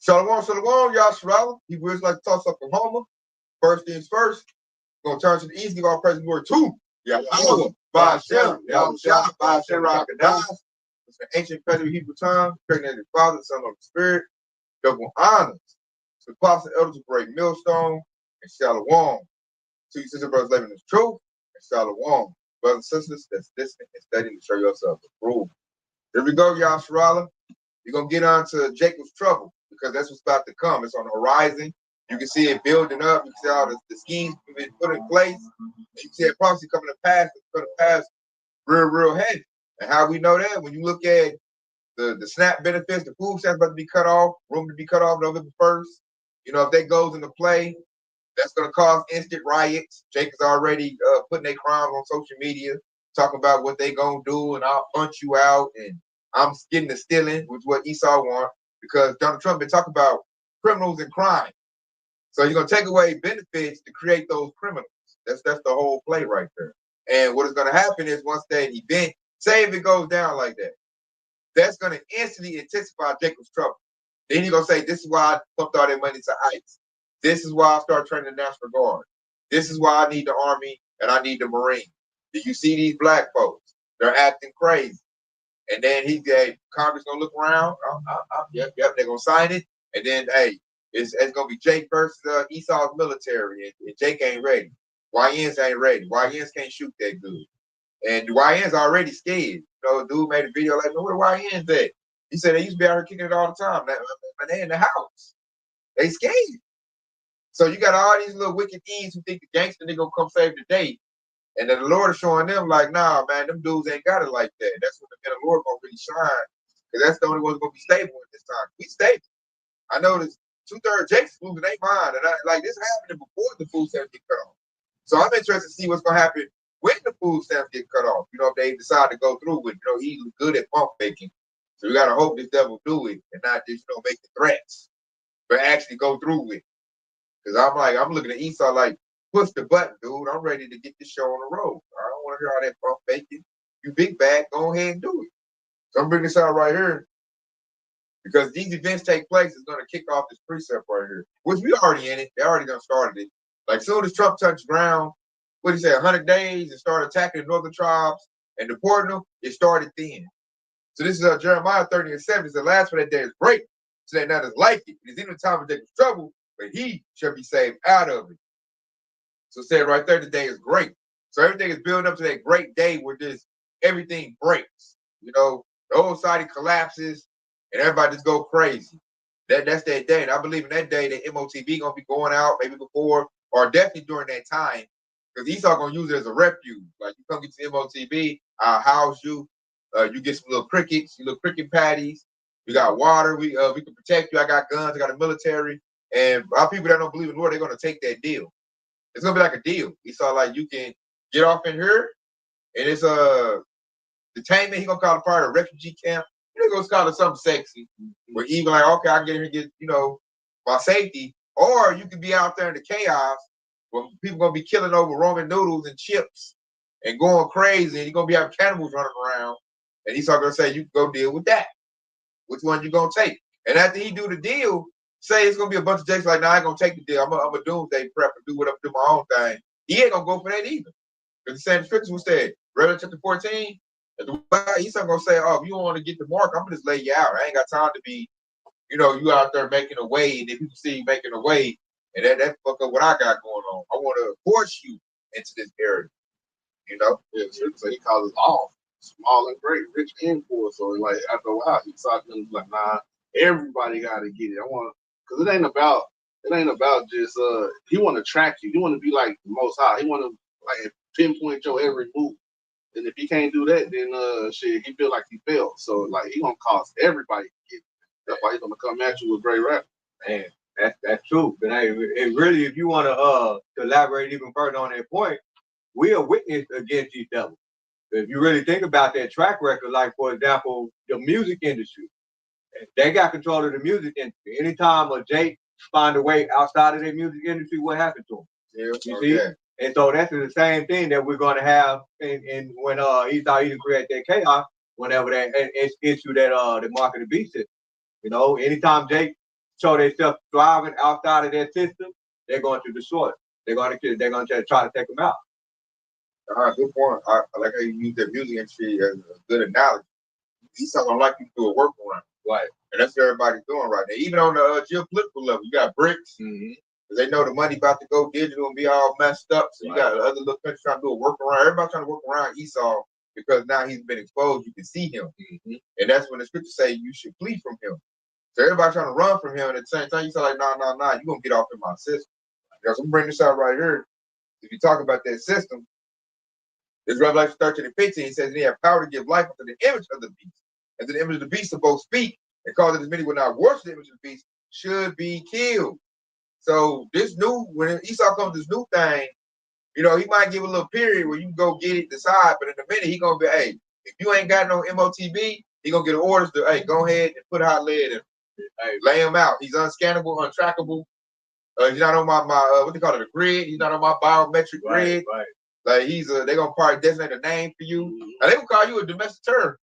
Shalom, Yasharala. People just like to toss up Oklahoma. First things first, we're going to turn to the east, give our praise and glory to Yahweh, Ba'ashem, Yahushua, Ba'ashem, Rakadah. It's an ancient Federal Hebrew tongue, pregnant Father, Son, of the Spirit, double honors. To the apostles and elders of Great Millstone, and Shalom. To you, sister brothers, living in truth, and Shalom. Brothers and sisters, that's listening and studying to show yourself approved. Here we go, Yasharala. You're going to get on to Jacob's trouble because that's what's about to come. It's on the horizon. You can see it building up. You can see all the schemes being put in place. You can see it prophecy coming to pass. It's going to pass real heavy. And how we know that? When you look at the SNAP benefits, the food stamps about to be cut off, room to be cut off November 1st. You know, if that goes into play, that's going to cause instant riots. Jacob's already putting their crimes on social media, talking about what they going to do, and I'll punch you out, and I'm getting the stealing, which is what Esau wants, because Donald Trump been talking about criminals and crime. So you're going to take away benefits to create those criminals. That's the whole play right there. And what is going to happen is once that event, say if it goes down like that, that's going to instantly intensify Jacob's trouble. Then you're going to say, this is why I pumped all that money to ICE. This is why I started training the National Guard. This is why I need the Army and I need the Marine. Do you see these black folks? They're acting crazy. And then he said, Congress going to look around. Yep, they're going to sign it. And then, hey, it's going to be Jake versus Esau's military. And Jake ain't ready. YNs ain't ready. YNs can't shoot that good. And the YNs already scared. You know, dude made a video like, where the YNs at? He said they used to be out here kicking it all the time. But they in the house. They scared. So you got all these little wicked thieves who think the gangster nigga gonna come save the day. And then the Lord is showing them like, nah, man, them dudes ain't got it like that. That's when the Lord gonna really shine. Because that's the only one's gonna be stable at this time. We stable. I know this 2/3 Jake's losing their mind. And this happened before the food stamps get cut off. So I'm interested to see what's gonna happen when the food stamps get cut off. You know, if they decide to go through with, he's good at pump faking. So we gotta hope this devil do it and not just, make the threats, but actually go through with it. Because I'm looking at Esau like, push the button, dude. I'm ready to get this show on the road. I don't want to hear all that pump faking. You big bag, go ahead and do it. So I'm bringing this out right here because these events take place. It's going to kick off this precept right here, which we already in it. They already done started it. Like soon as Trump touched ground, what did he say, 100 days and started attacking the northern tribes and deporting them, it started then. So this is Jeremiah 30:7. The last for that day is great. So that not is like it. It is in the time of Jacob's trouble, but he shall be saved out of it. So it said right there, the day is great. So everything is building up to that great day where just everything breaks. The whole society collapses and everybody just go crazy. That's that day. And I believe in that day that MOTB gonna be going out maybe before or definitely during that time. Because Esau gonna use it as a refuge. Like you come get to MOTB, I'll house you. You get some little crickets, your little cricket patties. We got water. We can protect you. I got guns. I got a military. And our people that don't believe in the Lord, they're gonna take that deal. It's gonna be like a deal. Esau like you can get off in here, and it's detainment. He gonna call it part of a refugee camp. He's gonna call it something sexy. Where even like, okay, I get here and get my safety, or you can be out there in the chaos where people gonna be killing over Roman noodles and chips and going crazy, and you're gonna be having cannibals running around. And Esau gonna say, you can go deal with that. Which one you gonna take? And after he do the deal, say it's gonna be a bunch of Jakes like, nah, I ain't gonna take the deal. I'm a doomsday prep and do whatever, do my own thing. He ain't gonna go for that either. Because the same scripture was said, Revelation chapter 14, he's not gonna say, oh, if you don't want to get the mark, I'm gonna just lay you out. I ain't got time to be, you out there making a way, and then people see you making a way, and that fuck up what I got going on. I want to force you into this area. Yeah, so he calls us all small and great, rich and poor. So like after a while, he started to be like, nah, everybody gotta get it. I want because it ain't about just he want to track you. He want to be like the Most High. He want to like pinpoint your every move. And if he can't do that, then shit, he feel like he failed. So like he gonna cause everybody to get it. That's why he's gonna come at you with great rap. Man, that's true. But and really, if you want to elaborate even further on that point, we are witness against each other. If you really think about that track record, like for example, the music industry, they got control of the music industry. Anytime a Jake find a way outside of their music industry, what happened to him? Yeah, you see? And so that's the same thing that we're going to have in when Esau even create that chaos, whenever that issue that the mark of the beast is. Anytime Jake show themselves thriving outside of their system, they're going to destroy it. They're going to try to take them out. Good point. I like how you use that music industry as a good analogy. Esau don't like you to do a workaround. Right. And that's what everybody's doing right now. Even on the geopolitical level, you got BRICS. Because they know the money about to go digital and be all messed up. So you got other little countries trying to do a workaround. Everybody trying to work around Esau because now he's been exposed. You can see him. And that's when the scriptures say you should flee from him. So everybody trying to run from him. And at the same time, you say like, nah, you're going to get off in my system. So I'm bringing this out right here. If you talk about that system, this Revelation 13 and 15 says they have power to give life unto the image of the beast. And to the image of the beast to both speak and cause that as many will not worship the image of the beast should be killed. So this new, when Esau comes this new thing, he might give a little period where you can go get it, decide, but in a minute he gonna be, hey, if you ain't got no MOTB, he gonna get orders to, hey, go ahead and put hot lead and lay him out. He's unscannable, untrackable. He's not on my what they call it, a grid. He's not on my biometric grid. Right. Like they gonna probably designate a name for you. And they gonna call you a domestic terrorist.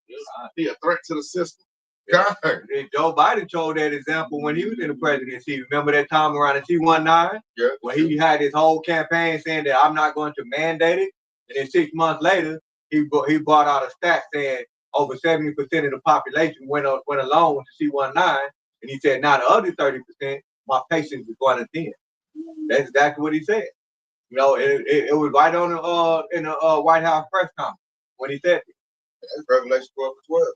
Be a threat to the system. God. Joe Biden showed that example when he was in the presidency. Remember that time around the C-19? Yeah. When he had his whole campaign saying that I'm not going to mandate it. And then 6 months later, he brought out a stat saying over 70% of the population went along with the C-19. And he said, now the other 30%, my patience is going to thin. That's exactly what he said. It was right on in the White House press conference when he said it. That's Revelation 12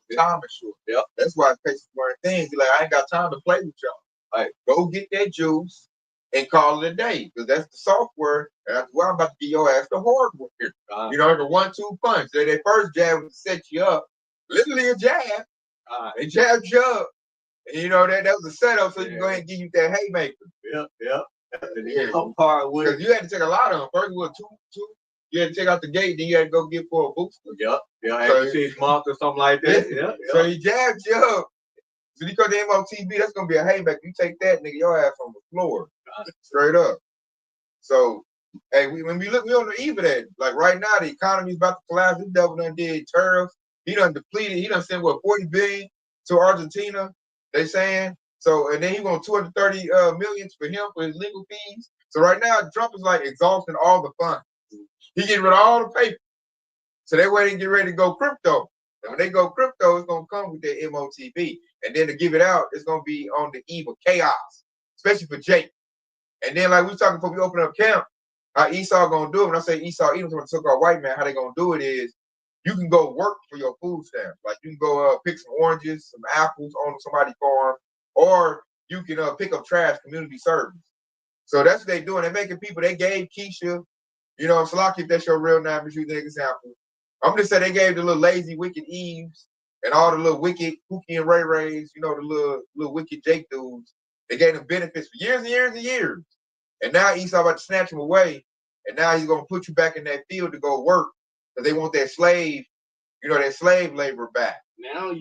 and 12. Time is short. Yep. That's why patients learn things. He's like, I ain't got time to play with y'all. Like, go get that juice and call it a day. Because that's the software. And that's why I'm about to give your ass the hardware. The 1-2 punch. Their first jab was to set you up. Literally a jab. They jabbed you up. And that was a setup so you can go ahead and give you that haymaker. Yep. Because you had to take a lot of them. First it was two. You had to take out the gate, then you had to go get for a booster. Yep. So 6 months or something like that. Yep. So he jabbed you up. So because the MOTB, that's gonna be a haymaker. You take that, nigga, your ass on the floor. Straight up. So when we on the eve of that. Like right now, the economy's about to collapse. This devil done did tariffs. He done depleted, he done sent 40 billion to Argentina, they saying. So and then he want 230 million for him for his legal fees. So right now, Trump is like exhausting all the funds. He getting rid of all the paper. So that way they get ready to go crypto. And when they go crypto, it's going to come with their MOTB. And then to give it out, it's going to be on the eve of chaos, especially for Jake. And then like we was talking before we open up camp, how Esau going to do it. When I say Esau, even when I took our white man, how they going to do it is you can go work for your food stamps. Like you can go pick some oranges, some apples on somebody's farm, or you can pick up trash, community service. So that's what they're doing. They're making people, they gave Keisha, Salaki, if that's your real name, I'm using an example. I'm just saying they gave the little lazy, wicked Eves and all the little wicked Pookie and Ray Rays, the little wicked Jake dudes. They gave them benefits for years and years and years. And now Esau about to snatch them away. And now he's going to put you back in that field to go work because they want that slave, that slave labor back. Now, and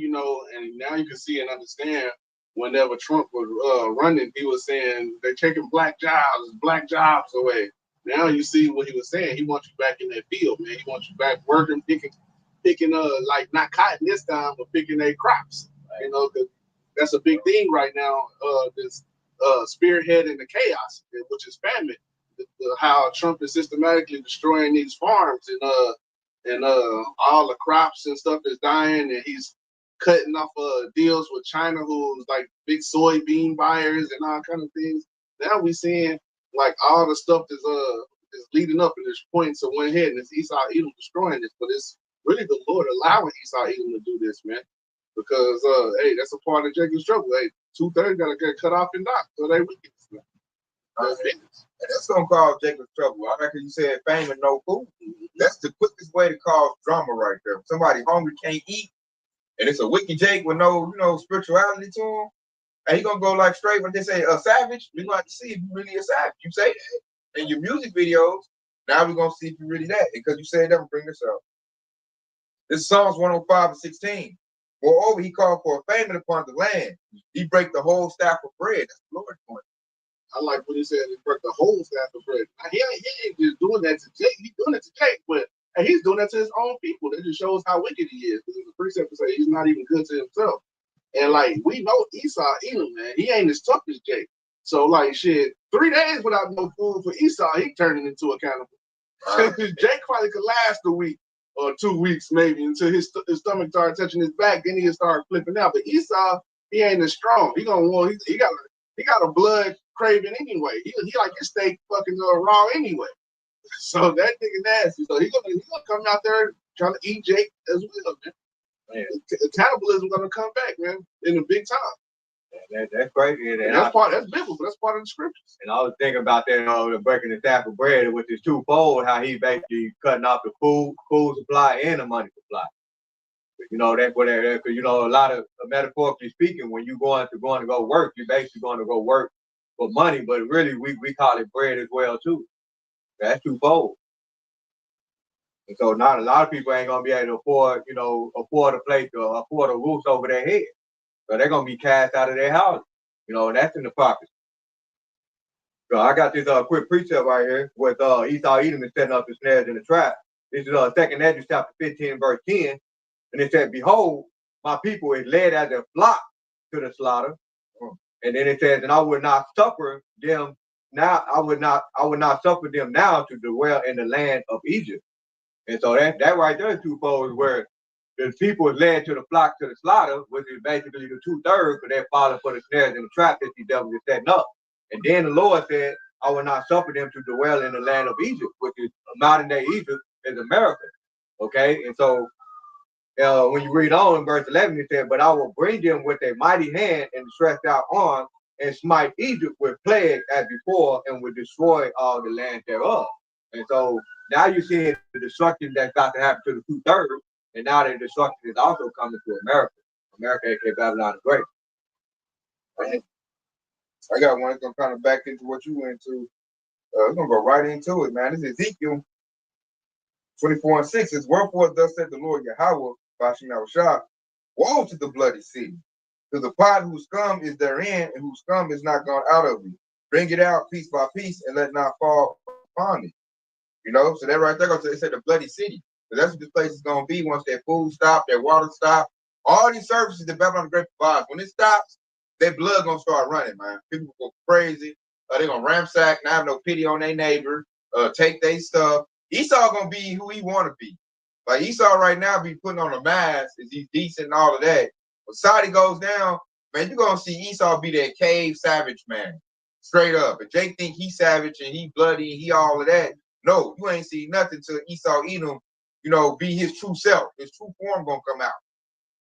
now you can see and understand whenever Trump was running, he was saying they're taking black jobs away. Now you see what he was saying. He wants you back in that field, man. He wants you back working, picking, like not cotton this time, but picking their crops. Cause that's a big thing right now. This spearheading the chaos, which is famine. How Trump is systematically destroying these farms and all the crops and stuff is dying, and he's cutting off deals with China, who's like big soybean buyers and all kind of things. Now we're seeing like all the stuff is leading up and it's pointing to one head, and it's Esau Edom destroying this. But it's really the Lord allowing Esau Edom to do this, man. Because that's a part of Jacob's trouble. 2/3 gotta get cut off and knocked. So they wickedness, man. And that's gonna cause Jacob's trouble. I reckon you said fame and no food. That's the quickest way to cause drama right there. If somebody hungry can't eat, and it's a wicked Jake with no, spirituality to him. And he gonna go like straight when they say a savage. We gonna have to see if you really a savage. You say that in your music videos. Now we're gonna see if you really that because you said that. And bring this up. This is Psalms 105:16. Moreover, he called for a famine upon the land. He break the whole staff of bread. That's the Lord's point. I like what he said. He break the whole staff of bread. Now, he ain't just doing that to Jake. He's doing it to Jake, but he's doing that to his own people. That just shows how wicked he is. This is a precept to say he's not even good to himself. And like we know Esau Edom, man, he ain't as tough as Jake. So like shit, 3 days without no food for Esau, he turning into a cannibal. Jake probably could last a week or 2 weeks maybe until his stomach started touching his back. Then he'll start flipping out. But Esau, he ain't as strong. He gonna want. He got a blood craving anyway. He like his steak fucking raw anyway. So that nigga nasty. So he gonna come out there trying to eat Jake as well, man. Cannibalism gonna come back, man, in the big time. That's crazy. And That's biblical. That's part of the scriptures. And I was thinking about that, the breaking the staff of bread, which is twofold, how he basically cutting off the food supply and the money supply. You know, that's what because you know, a lot of metaphorically speaking, when you're going to go work, you're basically going to go work for money, but really we call it bread as well too. That's twofold. And so not a lot of people ain't gonna be able to afford a place or afford a roof over their head. So they're gonna be cast out of their house. You know, and that's in the prophecy. So I got this quick precept right here with Esau Edom is setting up the snares in the trap. This is 2nd Hedges chapter 15, verse 10. And it said, behold, my people is led as a flock to the slaughter. And then it says, and I would not suffer them now, I would not suffer them now to dwell in the land of Egypt. And so that right there is twofold, where the people is led to the flock to the slaughter, which is basically the 2/3, because they're falling for the snares and the trap that the devil is setting up. And then the Lord said, I will not suffer them to dwell in the land of Egypt, which is modern day Egypt is America. Okay, and so when you read on in verse 11, it said, but I will bring them with a mighty hand and stretched out arm and smite Egypt with plagues as before and will destroy all the land thereof. And so now you're seeing the destruction that's about to happen to the 2/3, and now the destruction is also coming to America. America, aka Babylon the Great. I got one that's gonna kind of back into what you went to. We're gonna go right into it, man. This is Ezekiel 24:6. It's wherefore thus said the Lord Yahweh, Bashem Yahushua, woe to the bloody city, to the pot whose scum is therein, and whose scum is not gone out of it. Bring it out piece by piece, and let not fall upon it. You know, so that right there, they said the bloody city. So that's what this place is gonna be once their food stop, their water stop, all these services that Babylon the Great provides. When it stops, their blood gonna start running, man. People go crazy. They're gonna ransack, not have no pity on their neighbor, take their stuff. Esau gonna be who he wanna be. Like Esau right now be putting on a mask, is he's decent and all of that. When Saudi goes down, man, you're gonna see Esau be that cave savage man. Straight up. And Jake think he's savage and he bloody and he all of that. No, you ain't see nothing till Esau Edom, be his true self. His true form gonna come out.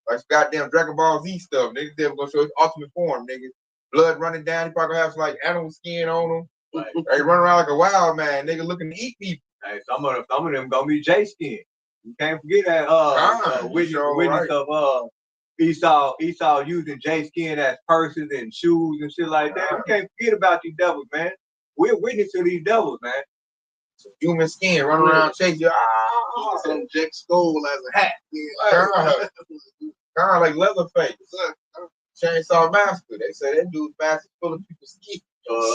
Like goddamn Dragon Ball Z stuff. Niggas them gonna show his ultimate form, nigga. Blood running down. He probably gonna have some like animal skin on him. They run around like a wild man, nigga, looking to eat people. Hey, some of them gonna be J skin. You can't forget that witness of Esau using J skin as purses and shoes and shit like that. You can't forget about these devils, man. We're witness to these devils, man. Human skin, run around, chase you. Some Jack skull as a hat. Kind of like Leatherface. Chainsaw Master. They say that dude's mask is full of people's skin.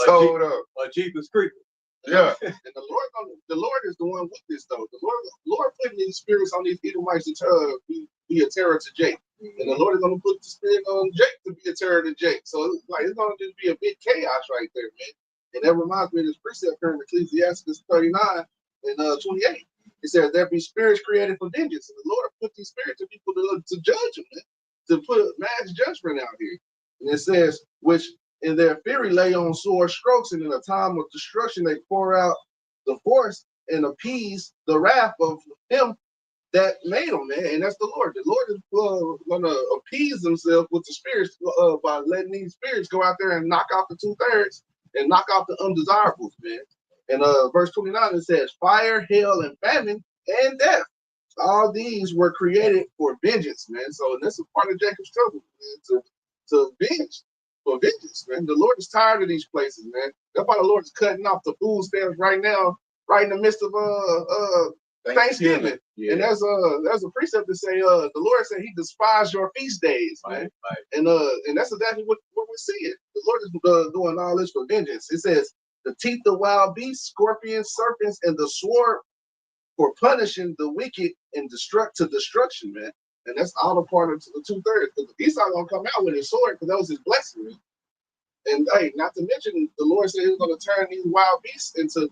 Sold up. Jeepers Creepers. Yeah. And the Lord is the one with this though. The Lord putting these spirits on these Edomites to be a terror to Jake. And the Lord is gonna put the spirit on Jake to be a terror to Jake. So it's gonna just be a big chaos right there, man. And that reminds me of this precept here in Ecclesiastes 39 and 28. It says there be spirits created for vengeance, and the Lord put these spirits to people to judge them, man, to put mass judgment out here. And it says, which in their fury lay on sore strokes, and in a time of destruction they pour out the force and appease the wrath of him that made them, man. And that's the Lord. The Lord is going to appease himself with the spirits by letting these spirits go out there and knock out the 2/3 and knock out the undesirables, man. And verse 29, it says, fire, hail, and famine, and death. All these were created for vengeance, man. So that's a part of Jacob's trouble, man, to venge, for vengeance, man. The Lord is tired of these places, man. That's why the Lord is cutting off the food stamps right now, right in the midst of Thanksgiving. Yeah. And there's a precept to say, the Lord said he despised your feast days, man. Right. And that's exactly what we're seeing. The Lord is doing all this for vengeance. It says, the teeth of wild beasts, scorpions, serpents, and the sword for punishing the wicked and destruction, man. And that's all the part of the 2/3. Because Esau gonna come out with his sword because that was his blessing. And hey, not to mention the Lord said he was gonna turn these wild beasts into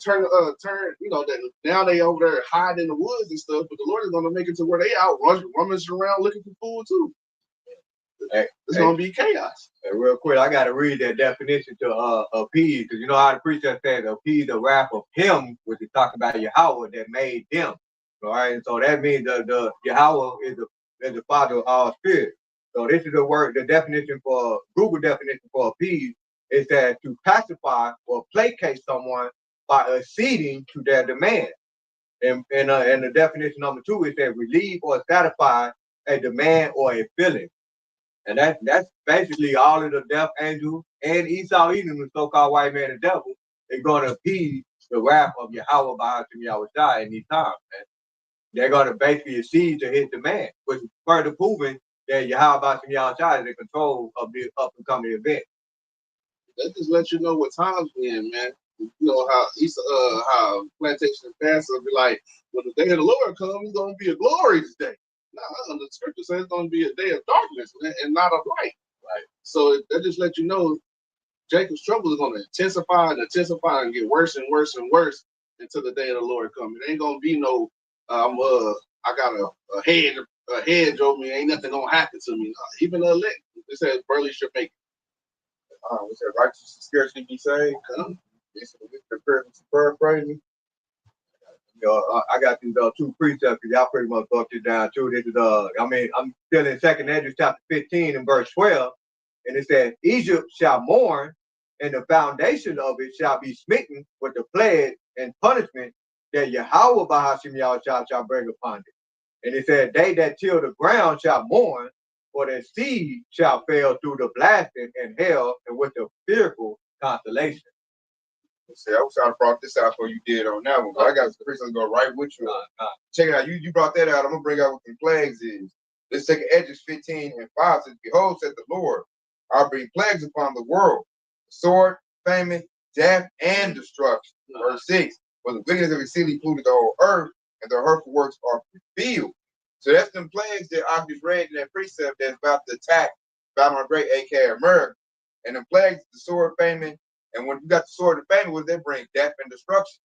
turn that now they over there hiding in the woods and stuff, but the Lord is gonna make it to where they out rummaging around looking for food too. It's gonna be chaos. Hey, real quick, I gotta read that definition to appease, because you know how the preacher said appease the wrath of him, which is talking about Yahweh that made them. All right, and so that means the Yahweh is the father of all spirits. So this is the definition for Google definition for appease is that to pacify or placate someone by acceding to their demand. And the definition number 2 is that relieve or satisfy a demand or a feeling. And that's basically all of the death angels and Esau, even the so-called white man, the devil, is going to appease the wrath of Yahweh by Yahweh in these times. Man. They're going to basically accede to his demand, which is further proving that Yahweh by Yahweh is in control of the up-and-coming event. That just lets you know what times we're in, man. You know how plantation pastors will be like, when the day of the Lord comes, it's going to be a glorious day. Nah, the scripture says it's going to be a day of darkness and not of light. Right. So that just lets you know Jacob's trouble is going to intensify and get worse and worse and worse until the day of the Lord comes. It ain't going to be no, I got a hedge over me. Ain't nothing going to happen to me. Even the elect, it says barely should make it. We said righteousness scarcely be saved. This is the privilege of paraphrasing. I got these 2 precepts because y'all pretty much broke it down too. This is I'm still in 2nd Hedges chapter 15 and verse 12, and it says, Egypt shall mourn, and the foundation of it shall be smitten with the plague and punishment that Yahweh Bahashim Yahweh shall bring upon it. And it said, they that till the ground shall mourn, for their seed shall fail through the blasting and hell and with the fearful consolation. See, I wish I'd brought this out before you did on that one, but I got some precepts go right with you. Check it out. You brought that out. I'm gonna bring out what the plagues is. Let's take Hedges 15 and 5 says, behold, said the Lord, I'll bring plagues upon the world, sword, famine, death, and destruction. Verse 6, for the wickedness of exceedingly polluted the whole earth, and their hurtful works are revealed. So that's them plagues that I just read in that precept that's about to attack Babylon the Great, aka America. And the plagues, the sword, famine, and when you got the sword of famine, what they bring? Death and destruction.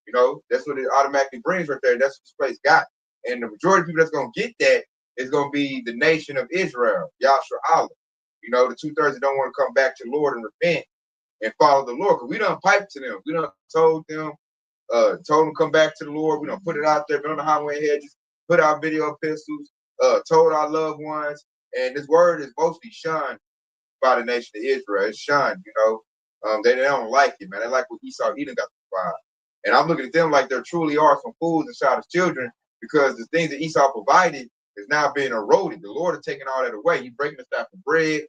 You know, that's what it automatically brings right there. That's what this place got. And the majority of people that's going to get that is going to be the nation of Israel, Yahshua Allah. You know, the 2/3 that don't want to come back to the Lord and repent and follow the Lord. Because we done piped to them. We done told them to come back to the Lord. We done put it out there, been on the highway hedges, put out video epistles, told our loved ones. And this word is mostly shunned by the nation of Israel. It's shunned, you know. They don't like it, man. They like what Esau, he done got the fire. And I'm looking at them like there truly are some fools inside of children because the things that Esau provided is now being eroded. The Lord is taking all that away. He's breaking the staff of bread.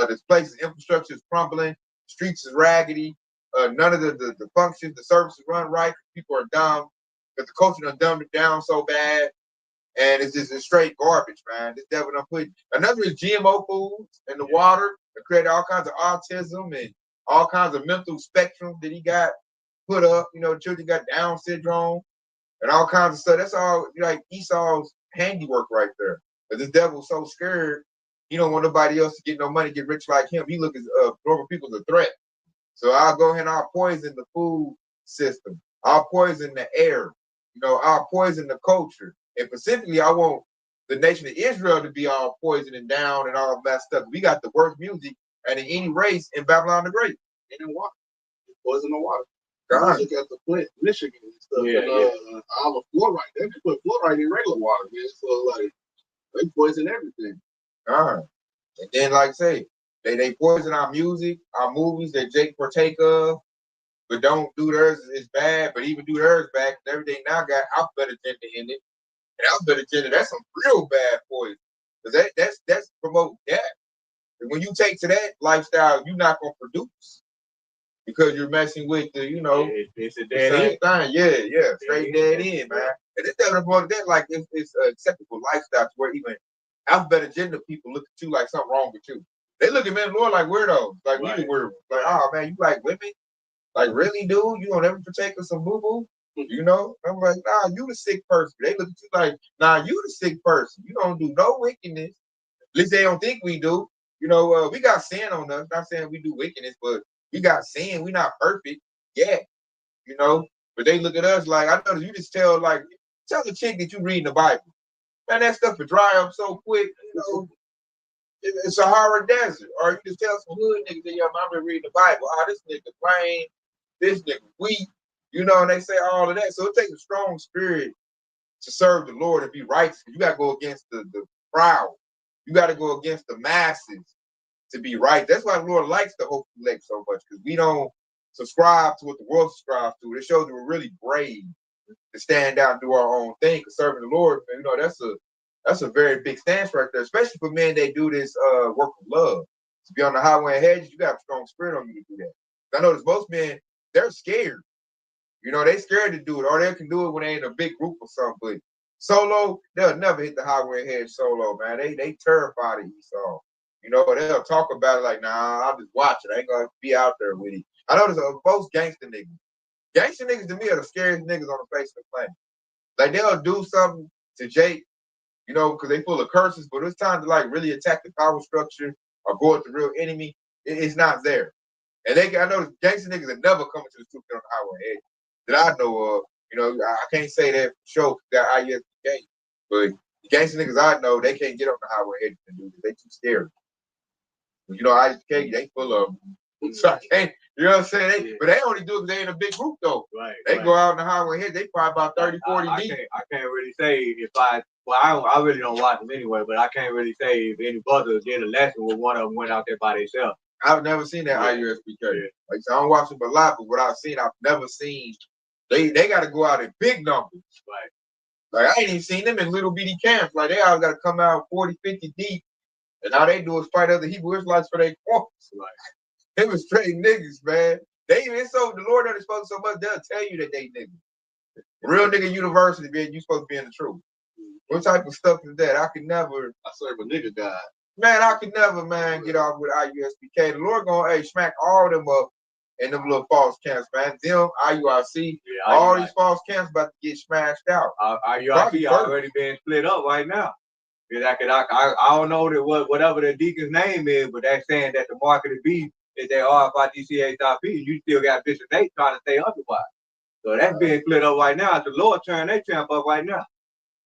This place's infrastructure is crumbling. Streets is raggedy. None of the functions, the services run right. People are dumb because the culture done dumbed it down so bad. And it's just a straight garbage, man. This devil done put another is GMO foods in the water that create all kinds of autism and all kinds of mental spectrum that he got put up. You know, children got Down syndrome and all kinds of stuff. That's all like Esau's handiwork right there. But this devil's so scared, he don't want nobody else to get no money, get rich like him. He look at normal people as a threat. So I'll go ahead and I'll poison the food system. I'll poison the air. You know, I'll poison the culture. And specifically, I want the nation of Israel to be all poisoned and down and all that stuff. We got the worst music out of any race in Babylon the Great. And in water. Poison the water. God. Look at the Flint, Michigan and stuff. Yeah, and, all the fluoride. They put fluoride in regular water, man. So like they poison everything. God. And then, like I say, they poison our music, our movies that Jake partake of, but don't do theirs is bad, but even do theirs bad. Everything now got alphabet agenda in it. And alphabet agenda, that's some real bad poison. Because that's promoting death. And when you take to that lifestyle, you're not gonna produce. Because you're messing with the, you know, it's a dead end. Thing. Yeah, straight dead end, man. And it's definitely more than that, like it's an acceptable lifestyle to where even alphabet agenda people look at you like something wrong with you. They look at men and Lord like weirdos, like we were like, oh man, you like women, like really, dude? You don't ever partake of some boo boo? You know, I'm like, nah, you the sick person. They look at you like, nah, you the sick person. You don't do no wickedness. At least they don't think we do. You know, we got sin on us. Not saying we do wickedness, but we got sin. We not perfect yet. You know, but they look at us like, I know you just tell the chick that you reading the Bible. Man, that stuff will dry up so quick. You know, it's a Sahara Desert. Or you just tell some hood niggas that, yeah, I'm been reading the Bible. Oh, this nigga plain, this nigga weak. You know, and they say all of that. So it takes a strong spirit to serve the Lord and be righteous. You got to go against the crowd. You got to go against the masses to be right. That's why the Lord likes the Hope Elect so much, because we don't subscribe to what the world subscribes to. It shows that we're really brave to stand out and do our own thing. Because serving the Lord, man, you know, that's a very big stance right there, especially for men that do this work of love. To be on the highway and hedges, you got a strong spirit on you to do that. I notice most men, they're scared. You know, they scared to do it, or they can do it when they in a big group or something. But solo, they'll never hit the highway and hedge solo, man. They terrified of Esau. You know, they'll talk about it like, nah, I'll just watch it. I ain't gonna be out there with it. I notice most gangster niggas. Gangster niggas to me are the scariest niggas on the face of the planet. Like they'll do something to Jake, you know, because they full of curses, but it's time to like really attack the power structure or go at the real enemy. It's not there. And I know gangster niggas have never come into the truth on the highway edge that I know of. You know, I can't say that for sure that I yet can't. But the gangster niggas I know, they can't get on the highway edge and do this. They too scared. You know, I just can't. They full of them. So I can't. You know what I'm saying? But they only do it because they in a big group though. Right. They go out on the highway edge. They probably about 30, 40 deep. I can't really say if I really don't watch them anyway, but I can't really say if any brothers did a lesson where one of them went out there by themselves. I've never seen that IUSBK. Yeah. Like so I don't watch them a lot, but what I've seen, I've never seen. They got to go out in big numbers. Right. Like I ain't even seen them in little bitty camps. Like they all got to come out 40, 50 deep, and all they do is fight other Hebrew Israelites for their cause. Right. They was straight niggas, man. They even so the Lord that is supposed to so much, they'll tell you that they niggas. Real nigga university, man. You supposed to be in the truth. What type of stuff is that? I could never. I serve a nigga God. Man, I could never, man, get off with IUSBK. The Lord gonna smack all them up in them little false camps, man. Them, IURC, all these false camps about to get smashed out. IURC already being split up right now. I don't know whatever the deacon's name is, but they're saying that the mark of the beast is their RFIDCHIP. You still got Bishop Nate trying to stay otherwise. So that's being split up right now. The Lord turned their champ up right now.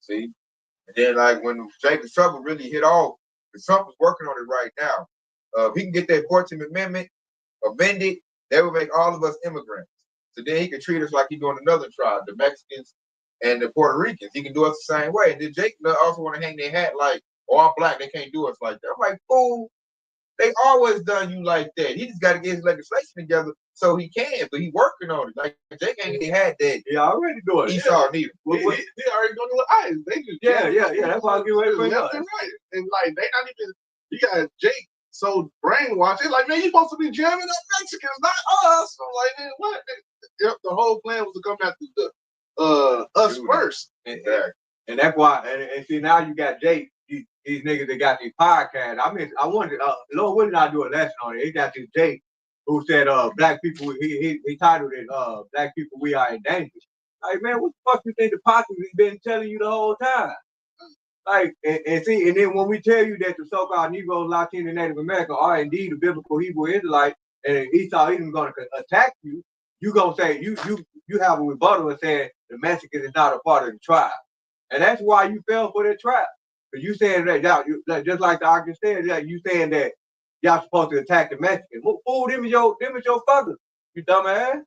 See? And then like when Jacob's trouble really hit off, Trump is working on it right now. If he can get that 14th Amendment amended, that would make all of us immigrants. So then he can treat us like he's doing another tribe, the Mexicans and the Puerto Ricans. He can do us the same way. And then Jake also want to hang their hat like, oh, I'm black, they can't do us like that. I'm like, fool, they always done you like that. He just got to get his legislation together so he can, but he working on it. Like Jake ain't had that. He already doing it. Esau neither. He already doing it. Eyes. They just yeah. That's why I get ready for left and right. And like they not even. You got Jake so brainwashed. They're like, man, you supposed to be jamming up Mexicans, not us. So like, man, what? The whole plan was to come after the us first. And that's why. And see now you got Jake. These niggas that got these podcasts. I mean, I wanted Lord, what did I do a lesson on it? He got this Jake who said black people. He titled it Black People We Are in Danger. Like, man, what the fuck you think the pockets has been telling you the whole time? Like, and see, and then when we tell you that the so-called Negroes, Latino, and Native American are indeed the biblical Hebrew Israelites, and Esau even going to attack you, you gonna say you have a rebuttal and saying the Mexicans is not a part of the tribe, and that's why you fell for that trap. Because you saying that y'all, just like the argument said, that you saying that y'all supposed to attack the Mexicans. Fool, them is your fuckers, you dumbass.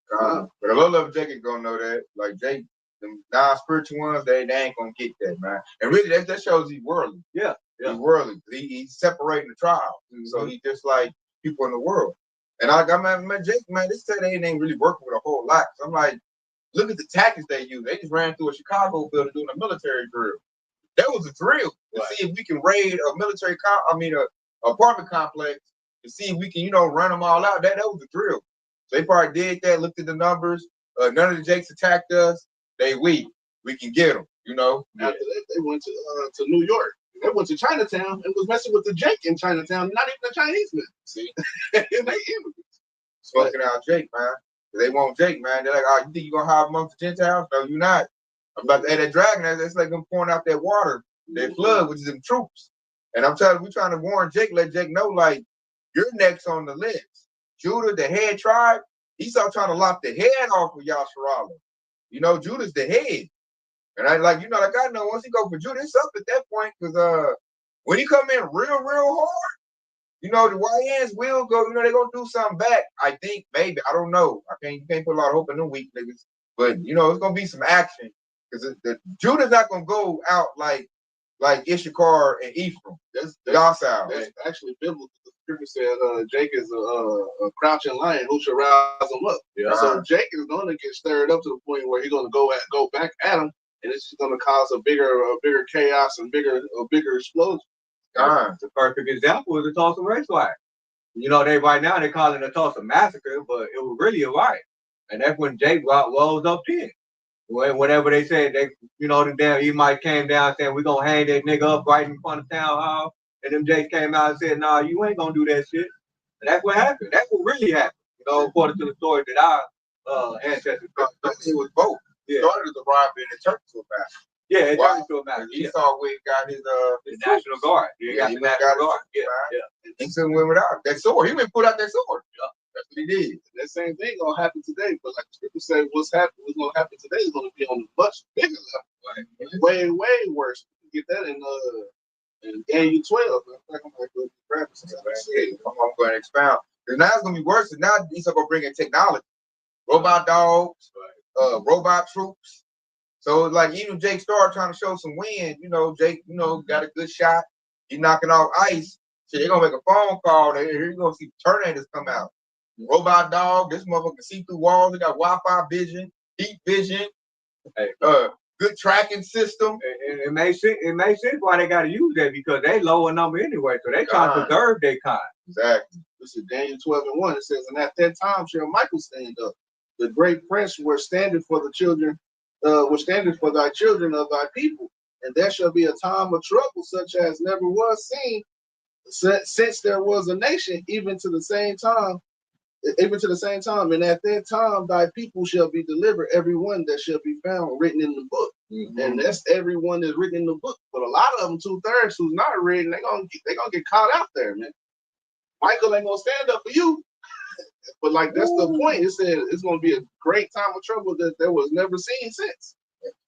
But a little of Jake is gonna know that. Like Jake, them non-spiritual ones, they ain't gonna get that, man. And really, that shows he's worldly. Yeah. He's worldly. He's separating the tribe. So he's just like people in the world. And I got man, Jake, man, this said they ain't really working with a whole lot. So I'm like, look at the tactics they use. They just ran through a Chicago building doing a military drill. That was a drill to see if we can raid a military apartment complex to see if we can, run them all out. That was a drill. So they probably did that, looked at the numbers. None of the Jakes attacked us. We can get them, After that, they went to New York. They went to Chinatown and was messing with the Jake in Chinatown, not even the Chinese men. See? And they immigrants. Smoking out Jake, man. They want Jake, man. They're like, oh, you think you're gonna hide amongst the Gentiles? No, you're not. I'm about to add that dragon. That's like them pouring out that water, that flood, which is them troops. And I'm telling you, we're trying to warn Jake, let Jake know, like, you're next on the list. Judah, the head tribe, Esau trying to lop the head off of Yasharala. You know, Judah's the head. And I like, I know once he go for Judah, it's up at that point, because when he come in real, real hard, the YNs will go, they're gonna do something back. I think, maybe. I don't know. You can't put a lot of hope in them weak niggas. But it's gonna be some action. Because the Judah's not gonna go out like Issachar and Ephraim. That's docile. That's actually biblical. The scripture said Jake is a crouching lion who shall rouse him up. Yeah. So Jake is gonna get stirred up to the point where he's gonna go back at him, and it's just gonna cause a bigger chaos and a bigger explosion. The perfect example is the Tulsa race riot. They right now they call it a Tulsa massacre, but it was really a riot, and that's when Jake rose up in. Whatever they said, the damn Edomite came down saying we're gonna hang that nigga up right in front of town hall, and them Jakes came out and said, "Nah, you ain't gonna do that shit." And that's what happened. That's what really happened. According to the story that our ancestors. It was both. It started as a robbery and it turned to a massacre. Yeah, it turned to a massacre. Esau went got his National Guard. He got the National Guard. He couldn't win without that sword. He went put out that sword. Yeah. That's what he did. That same thing gonna happen today, but like the scripture said, what's gonna happen today is gonna be on a much bigger level, way, way worse. You get that in Daniel 12. I'm going to expound. Because now it's gonna be worse. And now Esau gonna bring in technology, robot dogs, robot troops. So like even Jake started trying to show some wind. Jake, got a good shot. He's knocking off ice. So they're gonna make a phone call. Here you gonna see tornadoes come out. Robot dog, this motherfucker can see through walls. They got Wi-Fi vision, heat vision, good tracking system. It makes sense why they got to use that, because they lower number anyway, so they trying to preserve their kind. Exactly. This is Daniel 12:1. It says, "And at that time shall Michael stand up, the great prince, were standing for the children, were standing for thy children of thy people, and there shall be a time of trouble such as never was seen since there was a nation, even to the same time. And at that time thy people shall be delivered, every one that shall be found written in the book." And that's everyone that's written in the book. But a lot of them, 2/3 who's not written, they gonna get caught out there, man. Michael ain't gonna stand up for you. But like that's the point. It said it's gonna be a great time of trouble that there was never seen since.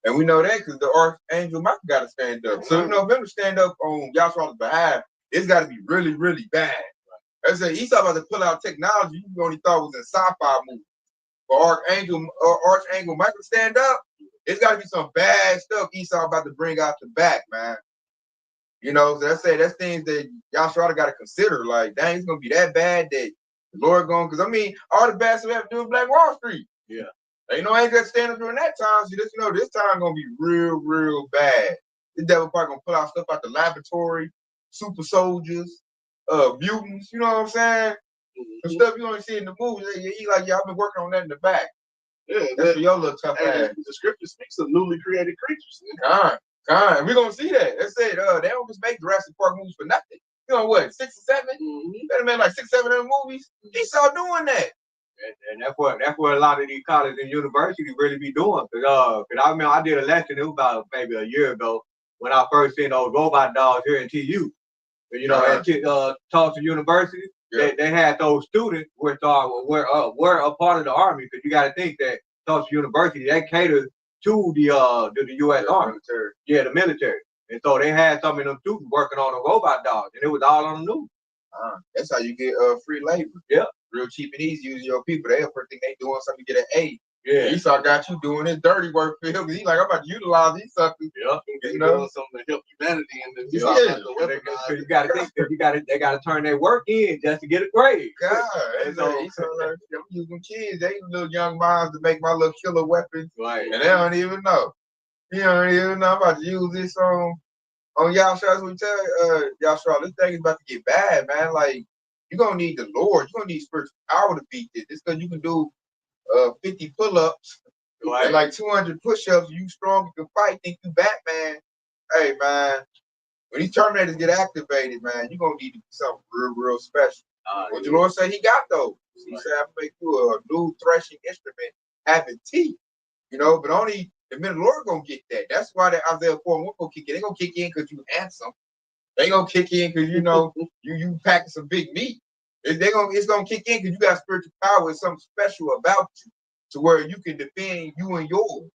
And we know that because the archangel Michael got to stand up. So if them to stand up on Yahshua's behalf, it's got to be really, really bad. I said Esau about to pull out technology you only thought was in sci-fi movies. For Archangel Michael stand up, it's got to be some bad stuff Esau about to bring out the back, man. So that's things that Yahshua got to consider. Like, dang, it's gonna be that bad that the Lord going, because all the bad stuff we have to do in Black Wall Street. Yeah. I ain't got to stand up during that time. So this time gonna be real, real bad. The devil probably gonna pull out stuff out the laboratory, super soldiers, mutants, you know what I'm saying? The stuff you only see in the movies. He like, I've been working on that in the back. Yeah, that's for your little tough ass. The scripture speaks of newly created creatures. Kind. We're gonna see that. That's it. They don't just make Jurassic Park movies for nothing. What, 6 or 7? Better make like 6, 7 of them movies. He saw doing that. And that's what a lot of these colleges and universities really be doing. Cause I did a lesson, it was about maybe a year ago, when I first seen those robot dogs here in TU. At Tulsa University, they had those students were a part of the Army, because you got to think that Tulsa University, they cater to the U.S. Army, the military, and so they had some of them students working on the robot dogs, and it was all on the news. That's how you get free labor. Yeah, real cheap and easy using your people. They first think they doing something to get an A. Yeah, Esau got you doing his dirty work for him. He's like, I'm about to utilize these suckers. Yeah, doing something to help humanity, and then you got to think that they got to turn their work in just to get a grade. God, Esau like, I'm using kids. They little young minds to make my little killer weapons, right? And they don't even know. You don't even know. I'm about to use this on Yahshua. As we tell Yahshua, this thing is about to get bad, man. Like, you're gonna need the Lord. You're gonna need spiritual power to beat this. It's because you can do 50 pull-ups, right, and like 200 push-ups. You strong, you can fight, think you Batman. Hey, man, when these Terminators get activated, man, you're gonna need to do something real, real special. What the Lord said He got those. He said, "I make you a new threshing instrument having teeth." But only the men of the Lord gonna get that. That's why the Isaiah 4:1 gonna kick in. They gonna kick in because you handsome. They gonna kick in because you packing some big meat. It's gonna kick in because you got spiritual power. It's something special about you to where you can defend you and yours.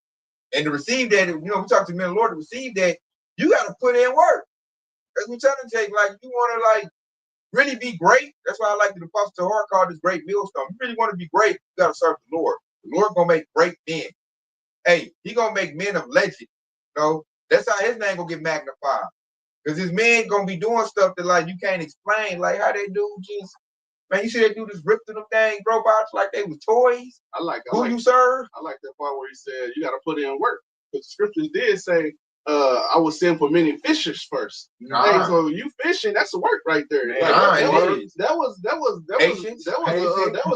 And to receive that, we talk to the men of the Lord, to receive that, you gotta put in work. That's what I'm telling Jake. Like, you wanna really be great. That's why I like the Apostle Hart called this great millstone. You really want to be great, you gotta serve the Lord. The Lord gonna make great men. Hey, he gonna make men of legend. That's how his name gonna get magnified. Because his men gonna be doing stuff that you can't explain, like how they do just, man, you see that dude just ripped them dang robots like they was toys. You serve? I like that part where he said you gotta put in work. Because the scriptures did say, I will send for many fishers first. Hey, so you fishing, that's a work right there. That was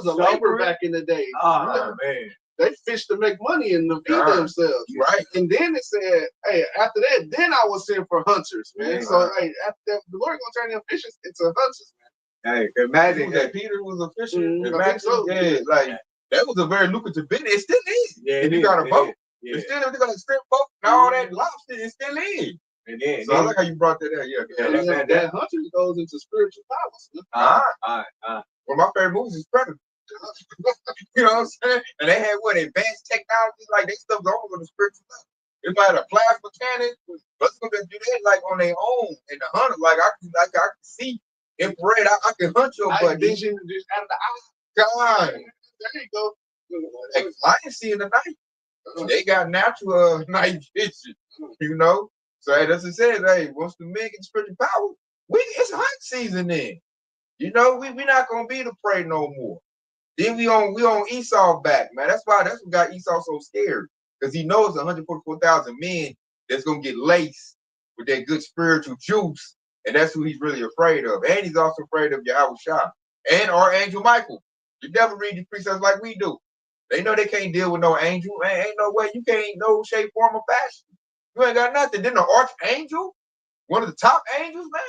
a labor back in the day. Oh man. They fish to make money and to feed themselves. Right. And then it said, hey, after that, then I will send for hunters, man. So hey, after that, the Lord gonna turn them fishers into hunters, man. Hey, imagine that Peter was a fisher. Imagine that was a very lucrative business. It still is. Yeah, if you got a boat. Yeah. It's still, if you got a strip boat and all that lobster, it still is. And then, so I like how you brought that out. That hunters goes into spiritual powers. One of my favorite movies is Predator. You know what I'm saying? And they had advanced technology, like they stuff almost on the spiritual level. It might have plasma cannon, but it's gonna do that on their own. And the hunter, I can see infrared. I can hunt your buddy. Vision just out of the eye. God, there you go. Hey, lions see in the night. They got natural night vision. So hey, that's what it says. Hey, once the men get spiritual power, it's hunt season then. We not gonna be the prey no more. Then we on Esau back, man. That's what got Esau so scared. Because he knows 144,000 men that's gonna get laced with that good spiritual juice. And that's who he's really afraid of. And he's also afraid of Yahweh Shah and Archangel Michael. The devil read these precepts like we do. They know they can't deal with no angel. Ain't no way. You can't, no shape, form, or fashion. You ain't got nothing. Then the archangel, one of the top angels, man,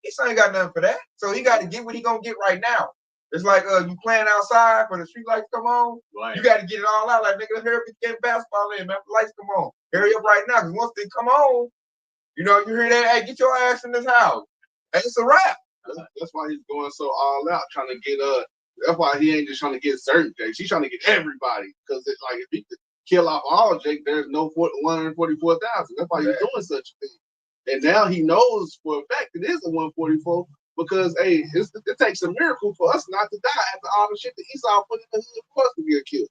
he ain't got nothing for that. So he got to get what he gonna get right now. It's like you playing outside for the street lights come on. Right. You got to get it all out. Like, nigga, hurry up and get basketball in, man. The lights come on. Hurry up right now, because once they come on, you hear that, hey, get your ass in this house. And it's a wrap. That's why he's going so all out, trying to get that's why he ain't just trying to get certain Jakes. He's trying to get everybody. Because it's like, if he could kill off all Jake, there's no 144,000. That's why he's doing such a thing. And now he knows for a fact it is a 144. Because, hey, it takes a miracle for us not to die after all the shit that Esau put in the hood for us to get killed.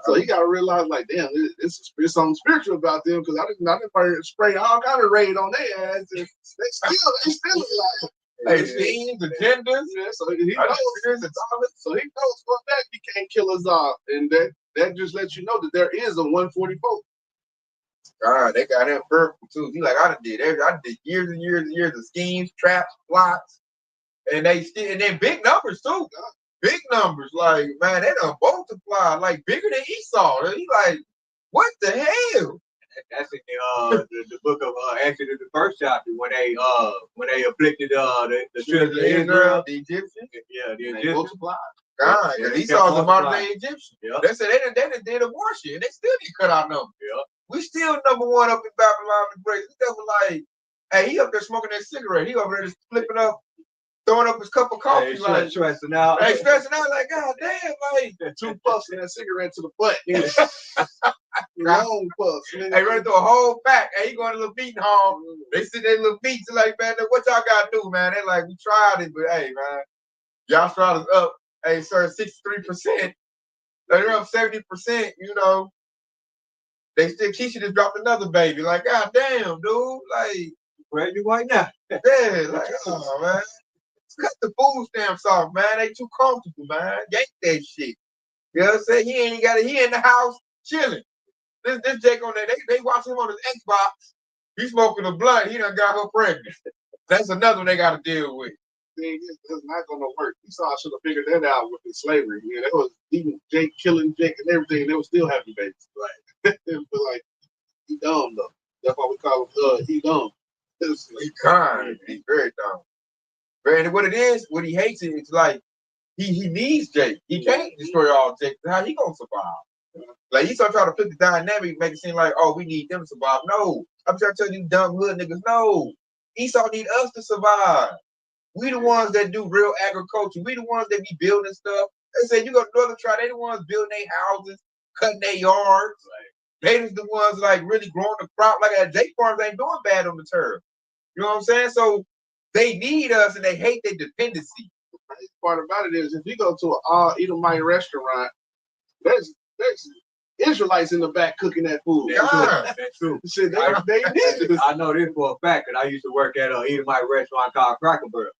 So you got to realize, like, damn, it's something spiritual about them. Because I didn't spray all kind of raid on their ass. And they still alive. Hey, schemes, agendas. Yeah, so he knows for a fact he can't kill us all. And that just lets you know that there is a 144. They got him perfect, too. He like, I did years and years and years of schemes, traps, plots. And then big numbers too. Big numbers. Like, man, they done multiply like bigger than Esau. He like, what the hell? That's in the book of Exodus, the first chapter, when they afflicted the children of Israel, the Egyptians. Yeah, the Egyptians multiplied. God, because Esau's a modern day Egyptian. Yep. They said they did abortion, and they still didn't cut out numbers. Yep. We still number one up in Babylon the Great. This devil like, hey, he up there smoking that cigarette. He over there just flipping up. Throwing up his cup of coffee, like stressing out. Hey, stressing out, like, God damn, like 2 puffs in that cigarette to the butt. Long puffs. Hey, ready to throw a whole pack. Hey, he going to a little meeting hall. They sit there, little beats, like, man, what y'all got to do, man? They like, we tried it, but hey, man, y'all tried us up. Hey, sir, 63%. They're up 70%. They still Keisha just dropped another baby. Like, God damn, dude, like, where you right now? Yeah, like, oh man. Cut the food stamps off, man. They too comfortable, man. Yank that shit. You know what I'm saying? He in the house chilling. This Jake on there, they watching him on his Xbox. He smoking a blunt. He done got her pregnant. That's another one they got to deal with. That's not going to work. Esau should have figured that out with the slavery. Yeah, that was even Jake killing Jake and everything. And they were still having babies. Right. But like, he dumb though. That's why we call him he dumb. He kind. He's very dumb. And what it is, what he hates it, it's like he needs Jake. He can't destroy all Jake. How he gonna survive? Like Esau trying to flip the dynamic, make it seem like, oh, we need them to survive. No, I'm trying to tell you dumb hood niggas, no. Esau need us to survive. We the ones that do real agriculture. We the ones that be building stuff. They say you go to Northern Tribe, they the ones building their houses, cutting their yards. They just the ones like really growing the crop. Like that Jake farms ain't doing bad on the turf. You know what I'm saying? So they need us and they hate their dependency. The crazy part about it is if you go to an all Edomite restaurant, there's Israelites in the back cooking that food. That's true. Shit, they need this. I know this for a fact, because I used to work at a Edomite restaurant called Cracker Barrel.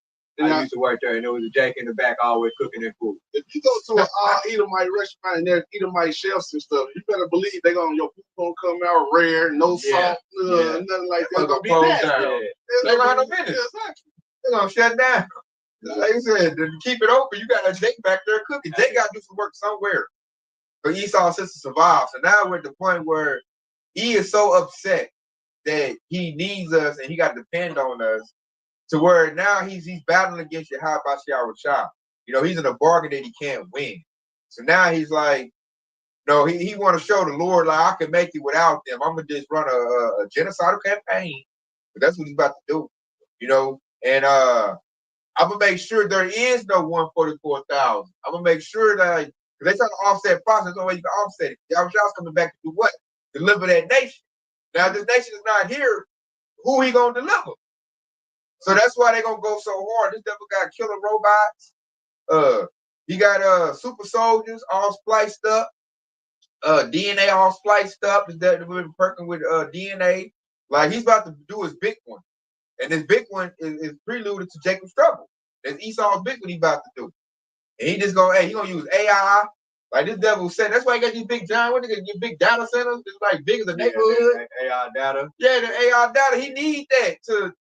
I used to work there, and there was a Jake in the back always cooking that food. If you go to an all Edomite restaurant and there's Edomite chefs and stuff, you better believe your food gonna come out rare, no salt, nothing like that. It's gonna be nasty. They gonna have no business. Exactly. They're gonna shut down. Like I said, to keep it open, you got a Jake back there cooking. Jake got to do some work somewhere for Esau's sister to survive. So now we're at the point where he is so upset that he needs us and he got to depend on us, to where now he's battling against Yahweh Shah. You know, he's in a bargain that he can't win. So now he's like, no, he want to show the Lord, like, I can make it without them. I'm going to just run a genocidal campaign. But that's what he's about to do, you know. And I'm going to make sure there is no 144,000. I'm going to make sure that, because they try to offset process, no way you can offset it. Yahweh Shah's coming back to do what? Deliver that nation. Now, if this nation is not here, who he going to deliver? So that's why they're gonna go so hard. This devil got killer robots. He got super soldiers all spliced up. DNA all spliced up. Is that we're working with DNA? Like he's about to do his big one, and this big one is preluded to Jacob's trouble. That's Esau's big one he about to do, and he just gonna he gonna use AI. Like this devil said, that's why he got these big giant, what they gonna get big data centers? It's like big as a neighborhood. AI data. Yeah, the AI data. He need that to,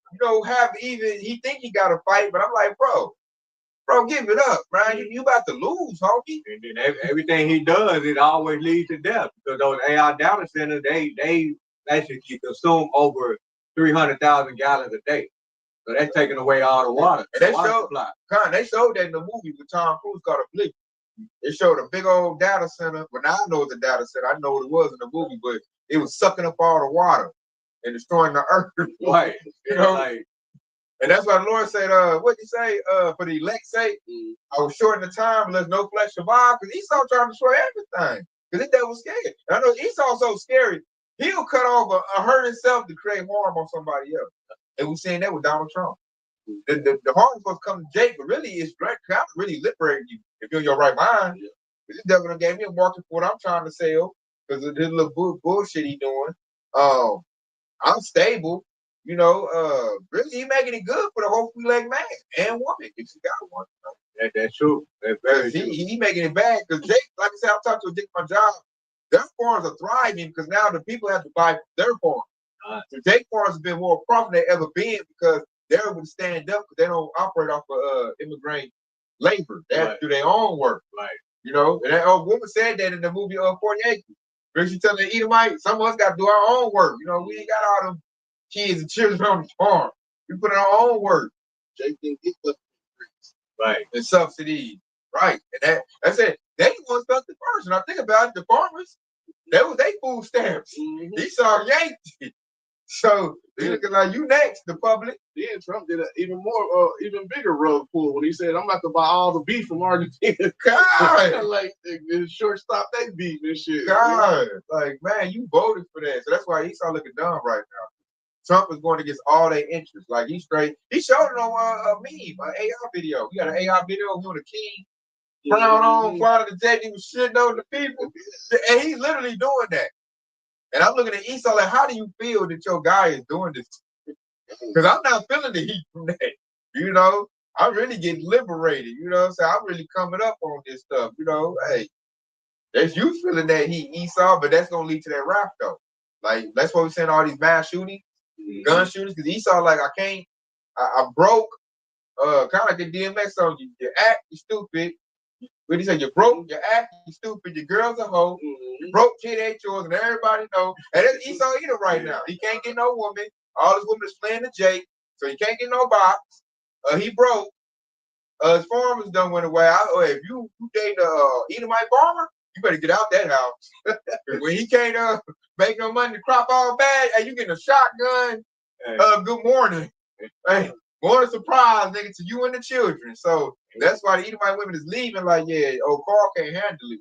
have even. He think he got to fight, but I'm like, bro, give it up, man. You about to lose, homie. And then everything he does, it always leads to death, because those AI data centers, they actually consume over 300,000 gallons a day. So that's taking away all the water. And they showed that in the movie with Tom Cruise called Oblivion. It showed a big old data center. But now I know it's a data center. I know what it was in the movie, but it was sucking up all the water and destroying the earth. Right. And that's why the Lord said, what did he say? For the elect's sake, I will shorten the time unless no flesh survive. Because Esau trying to destroy everything. Because his devil was scared. And I know Esau's so scary, he'll cut off a hurt himself to create harm on somebody else. And we're seeing that with Donald Trump. The harm is supposed to come to Jake, but really it's kind of really liberating you if you're in your right mind. Yeah. This devil done gave me a market for what I'm trying to sell because of this little bullshit he doing. I'm stable, really he making it good for the whole free-leg man and woman if you got one. That's true. That's very true. He making it bad because Jake, like I said, I'm talking to a Jake my job. Their farms are thriving because now the people have to buy their farm. So Jake farms have been more profitable than ever been because they're able to stand up because they don't operate off of immigrant labor. They have to do their own work. Right. And that old woman said that in the movie 40 Acres. When she telling the Edomite, some of us got to do our own work. We ain't got all them kids and children on the farm. We put in our own work. Jake didn't get the right. And subsidies. Right. And that's it. They the ones stuck the first. And I think about it, the farmers, that was their food stamps. Esau yanked. So they looking like you next, the public. Then Trump did an even bigger rug pull when he said, "I'm about to buy all the beef from Argentina." God, like shortstop they beef and shit. God, like man, you voted for that, so that's why Esau looking dumb right now. Trump is going against all their interests. Like he's straight. He showed it on a meme, an AI video. He got an AI video of him with a king, crown on, flying to the jet. He was shitting on the people, and he's literally doing that. And I'm looking at Esau like, how do you feel that your guy is doing this? Because I'm not feeling the heat from that. I'm really getting liberated. So I'm really coming up on this stuff. Hey, that's you feeling that heat, Esau, but that's gonna lead to that rap though. Like that's why we're saying all these mass shootings, gun shootings. Because Esau, like, I broke, kind of like the DMX song. You act, you stupid. When he said you broke, you act, you stupid, your girl's a hoe, you broke, kid ain't yours, and everybody know. And that's Esau Edom right now. He can't get no woman. All his women is playing the Jake, so he can't get no box. He broke. farmers done went away. If you date Edomite farmer, you better get out that house. When he can't make no money to crop all bad, hey, you getting a shotgun. Good morning. Hey, morning surprise, nigga, to you and the children. So that's why the Edomite women is leaving. Like, yeah, Carl can't handle it.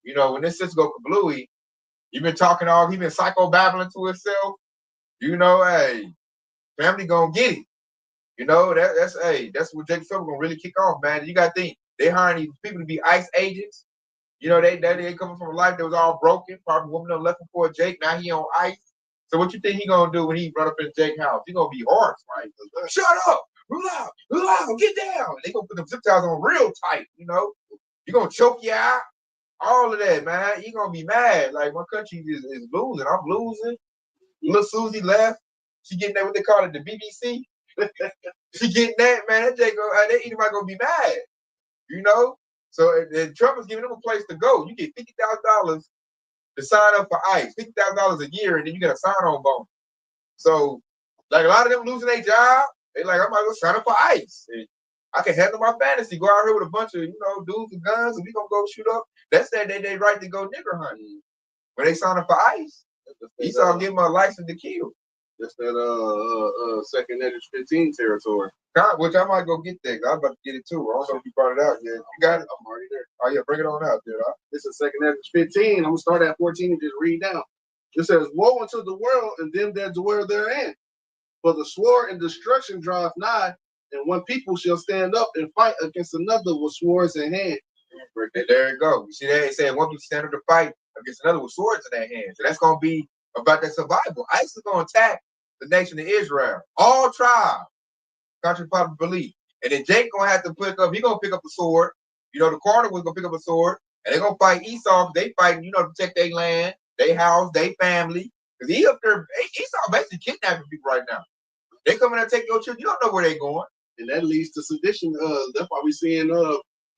You know, when this sister go kablooey, he been psycho babbling to himself. You know, hey, family gonna get it. You know, that's what Jacob Silver gonna really kick off, man. You gotta think they hiring these people to be ICE agents. You know, they coming from a life that was all broken. Probably woman done left him for Jake. Now he on ICE. So what you think he gonna do when he run up in Jake's house? He gonna be harsh, right? Shut up, get down. They gonna put them zip ties on real tight. You know, you gonna choke you out. All of that, man. You gonna be mad. Like my country is losing. I'm losing. Little Susie left. She getting that what they call it, the BBC. She getting that, man. That Edomite gonna be mad. You know? So and Trump is giving them a place to go. You get $50,000 to sign up for ICE, $50,000 a year, and then you get a sign-on bonus. So, like a lot of them losing their job, they like, I might go sign up for ICE. And I can handle my fantasy. Go out here with a bunch of dudes with guns, and we gonna go shoot up. That's that they right to go nigger hunting. When they sign up for ICE, Esau give them a license to kill. Just that second Hedges 15 territory. Which I might go get that. I'm about to get it too. I don't know if you brought it out yet. You got it? I'm already there. Oh yeah, bring it on out there. Huh? This is second Hedges 15. I'm gonna start at 14 and just read down. It says, "Woe unto the world and them that dwell therein, for the sword and destruction draweth nigh, and one people shall stand up and fight against another with swords in hand." There you go. You see that? It said one people stand up to fight against another with swords in their hands. So that's gonna be about that survival. ICE is gonna attack the nation of Israel, all tribes, contrary to popular belief. And then Jake gonna have to he gonna pick up a sword. You know, the Carter was gonna pick up a sword, and they're gonna fight Esau. They fighting, to protect their land, their house, their family. Because he up there, Esau basically kidnapping people right now. They coming to take your children. You don't know where they going. And that leads to sedition. That's why we seeing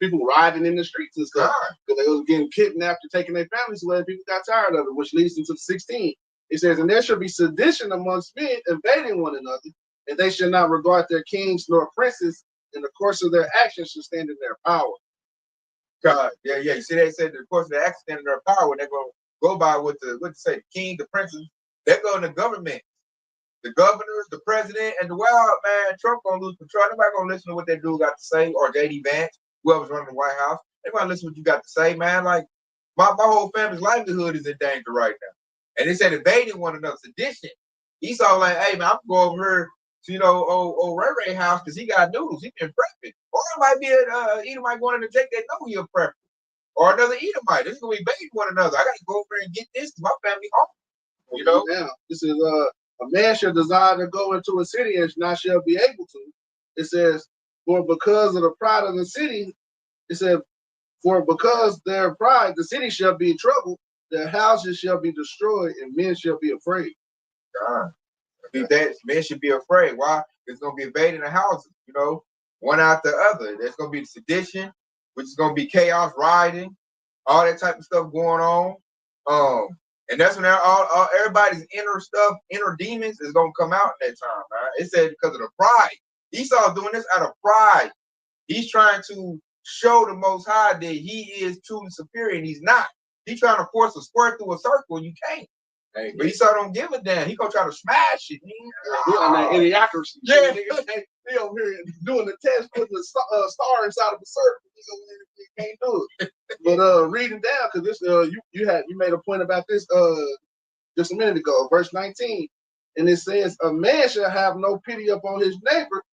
people riding in the streets and stuff. Because they was getting kidnapped and taking their families away, and people got tired of it, which leads into 16. It says, "And there shall be sedition amongst men, invading one another, and they shall not regard their kings nor princes, and the course of their actions shall stand in their power." God, yeah. You see, they said the course of their actions stand in their power. They're going to go by what they say, the king, the princes. They're going to government, the governors, the president, and the wild man. Trump gonna lose control. Nobody gonna listen to what that dude got to say, or JD Vance, whoever's running the White House. Everybody listen to what you got to say, man. Like my whole family's livelihood is in danger right now. And they said invading one another, sedition. Esau like, hey man, I'm gonna go over here to old Ray Ray house because he got noodles. He been prepping. Or it might be an Edomite going to Jake that know he a prepper. Or another Edomite. This is gonna be invading one another. I gotta go over and get this to my family home. You know? Now, this is a man shall desire to go into a city and not shall be able to. It says, for because of the pride of the city, it said, for because their pride, the city shall be in trouble, their houses shall be destroyed, and men shall be afraid. God. Men should be afraid. Why? It's gonna be invading the houses, one after the other. There's gonna be sedition, which is gonna be chaos, rioting, all that type of stuff going on. And that's when everybody's inner demons is gonna come out in that time, man. It said because of the pride. Esau's doing this out of pride. He's trying to show the Most High that he is truly superior, and he's not. He's trying to force a square through a circle, and you can't. Hey, but Esau don't give a damn. He gonna try to smash it. He on that idiocracy. Yeah. They over here doing the test, putting the star inside of the circle. He can't do it. But reading down, because this you made a point about this just a minute ago, verse 19, and it says, "A man shall have no pity upon his neighbor,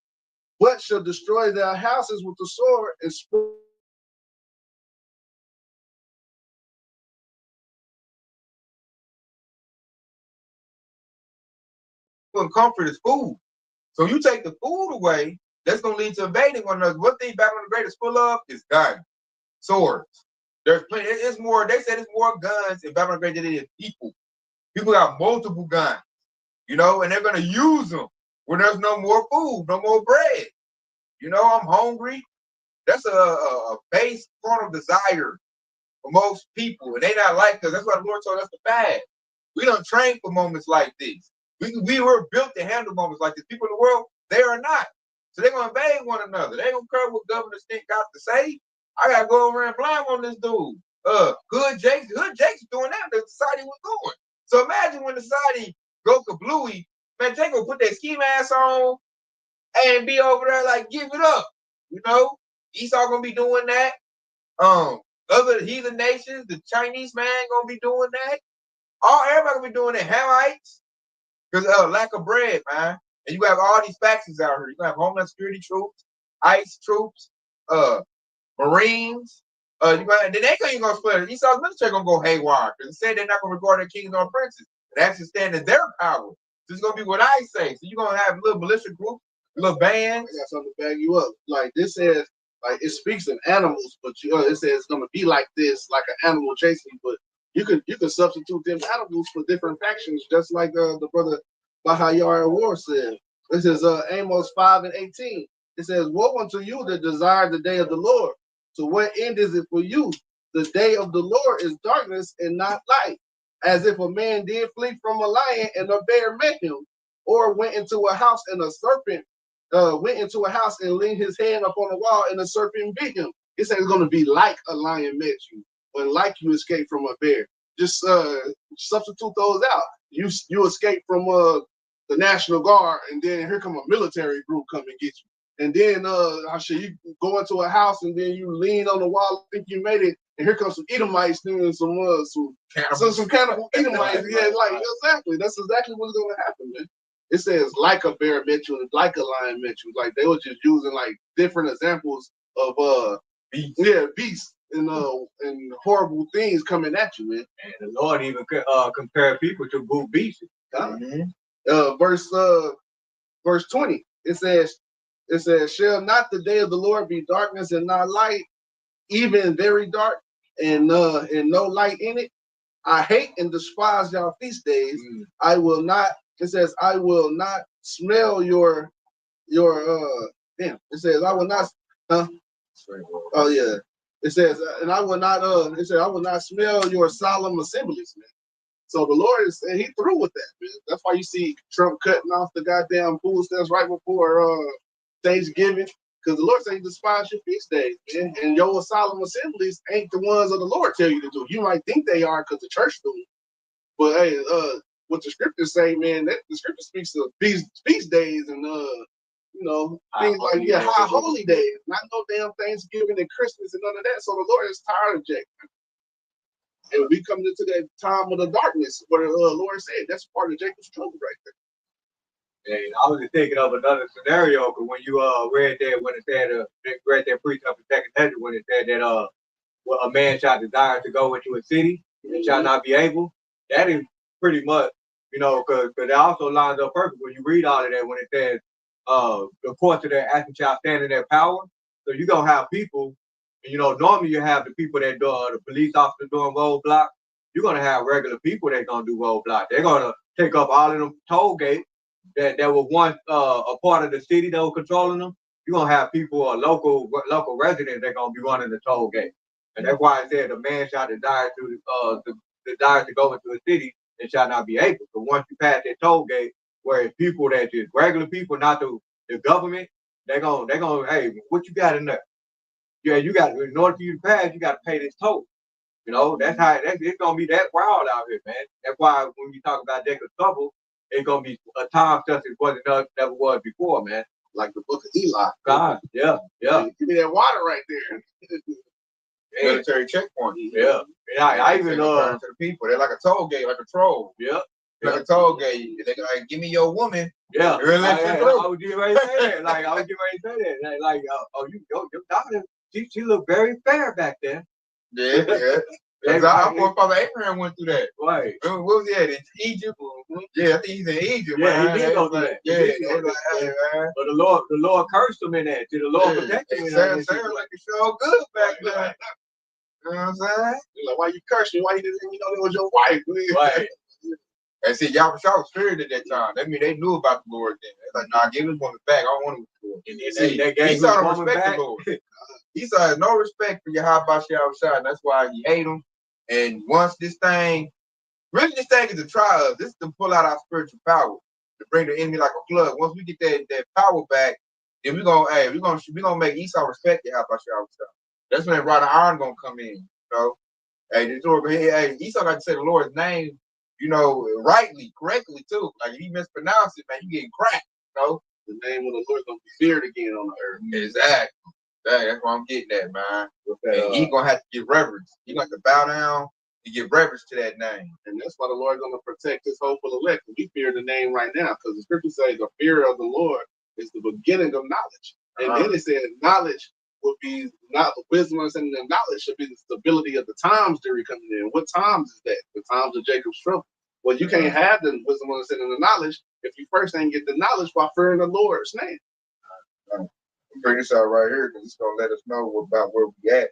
but shall destroy their houses with the sword and spoil." And comfort is food. So you take the food away, that's gonna lead to invading one another. One thing Babylon the Great is full of is guns, swords. There's plenty. It's more. They said it's more guns in Babylon the Great than it is people. People got multiple guns, and they're gonna use them when there's no more food, no more bread. I'm hungry. That's a base form of desire for most people, and they not like us. That's why the Lord told us to fast. We don't train for moments like this. We were built to handle moments like this. People in the world, they are not. So they're gonna invade one another. They ain't gonna care what Governor Stink got to say. I gotta go over and blame on this dude. Hood Jake's doing that. The society was going. So imagine when the society go kablooey, man, Jake gonna put that ski mask on and be over there like give it up. You know, Esau gonna be doing that. Other heathen nations, the Chinese man gonna be doing that. Everybody gonna be doing that. Hamites, because lack of bread, man. And you have all these factions out here. You have Homeland Security troops, ICE troops, Marines. Then they ain't gonna split. Esau's military gonna go haywire because they said they're not gonna regard their kings or princes and actually stand in their power. This is gonna be what I say. So you're gonna have little militia groups, little bands. I got something to back you up. Like this says, like it speaks in animals, but it says it's gonna be like this, like an animal chasing. But you can substitute them animals for different factions, just like the brother Bahayar War said. This is Amos 5:18. It says, "Woe unto you that desire the day of the Lord. To what end is it for you? The day of the Lord is darkness and not light, as if a man did flee from a lion and a bear met him, or went into a house and a serpent went into a house and leaned his hand upon the wall and the serpent bit him." It says it's going to be like a lion met you, when like you escape from a bear. Just substitute those out. You escape from the National Guard, and then here come a military group come and get you. And then you go into a house and then you lean on the wall, think you made it, and here comes some Edomites doing some cannibal Edomites. Yeah, like exactly. That's exactly what's gonna happen, man. It says like a bear met you and like a lion met you. Like they were just using like different examples of beasts and horrible things coming at you, man. And the Lord even compared people to brute beasts. Verse 20. It says, "Shall not the day of the Lord be darkness and not light, even very dark, and no light in it? I hate and despise y'all feast days. I will not." It says, "I will not smell your damn." It says, "I will not." Oh yeah. It says, "And I will not." It says, "I will not smell your solemn assemblies, man." So the Lord is saying He through with that, man. That's why you see Trump cutting off the goddamn food stamps right before Thanksgiving, because the Lord said He despise your feast days, man. And your solemn assemblies ain't the ones that the Lord tell you to do. You might think they are because the church do, but hey, what the scriptures say, man, that the scripture speaks of feast days and things like high holy days, not no damn Thanksgiving and Christmas and none of that. So the Lord is tired of Jacob. And we come into that time of the darkness where the Lord said that's part of Jacob's trouble right there. And I was just thinking of another scenario, because when you read that, when it said read that precept in Second Hedges, when it said that a man shall desire to go into a city and shall not be able, that is pretty much, because it also lines up perfect when you read all of that, when it says the courts of their action shall stand in their power. So you're gonna have people. Normally you have the people that do the police officers doing roadblocks. You're gonna have regular people that's gonna do roadblocks. They're gonna take up all of them toll gates that were once a part of the city that were controlling them. You're gonna have people, local residents, that gonna be running the toll gate. And that's why I said the man shall desire to go into a city and shall not be able. So once you pass that toll gate, where it's people that just regular people, not the government, they're gonna, hey, what you got in there? Yeah, you got, in order for you to pass, you got to pay this toll. That's how it's gonna be that wild out here, man. That's why when you talk about Jacob's trouble, it's gonna be a time such as never was before, man. Like the book of Eli. God, yeah. Give me that water right there. Military checkpoint. Yeah. And I even to the people, they're like a toll gate, like a troll. Yeah. Like a toll gate. They're like, give me your woman. Yeah. I was getting ready to say that. Your daughter, she looked very fair back then. Yeah. Our forefather Abraham went through that. Right. What was he at? In Egypt? Yeah, I think he's in Egypt. Yeah, man. he did go through that. Yeah, hey, man. But the Lord cursed him in that. Did the Lord protect him in that? Sarah like a show good back then. You know what I'm saying? Like, why you cursing? Why you didn't it was your wife? Right. And see, Yahweh was feared at that time. That means they knew about the Lord then. They're like, nah, give this woman back. I don't want him to. And Esau don't respect the Lord. Esau has no respect for Yahweh, and that's why he hate him. And once this thing is to try us. This is to pull out our spiritual power, to bring the enemy like a flood. Once we get that power back, Yeah, we gonna make Esau respect it. How about y'all? That's when Rod of Iron gonna come in. You know, hey, Esau got to say the Lord's name, rightly, correctly too. Like if he mispronounced it, man, you getting cracked. You know, the name of the Lord gonna be feared again on the earth. Exactly. That's what I'm getting at, man. And he gonna have to give reverence. He gonna have to bow down and give reverence to that name. And that's why the Lord gonna protect his hopeful elect. We fear the name right now, because the scripture says the fear of the Lord is the beginning of knowledge. And then it said knowledge would be not wisdom, understanding, and knowledge should be the stability of the times that are coming in. What times is that? The times of Jacob's trouble. Well, you can't have the wisdom, understanding, and knowledge if you first ain't get the knowledge while fearing the Lord's name. Bring this out right here because it's gonna let us know about where we at.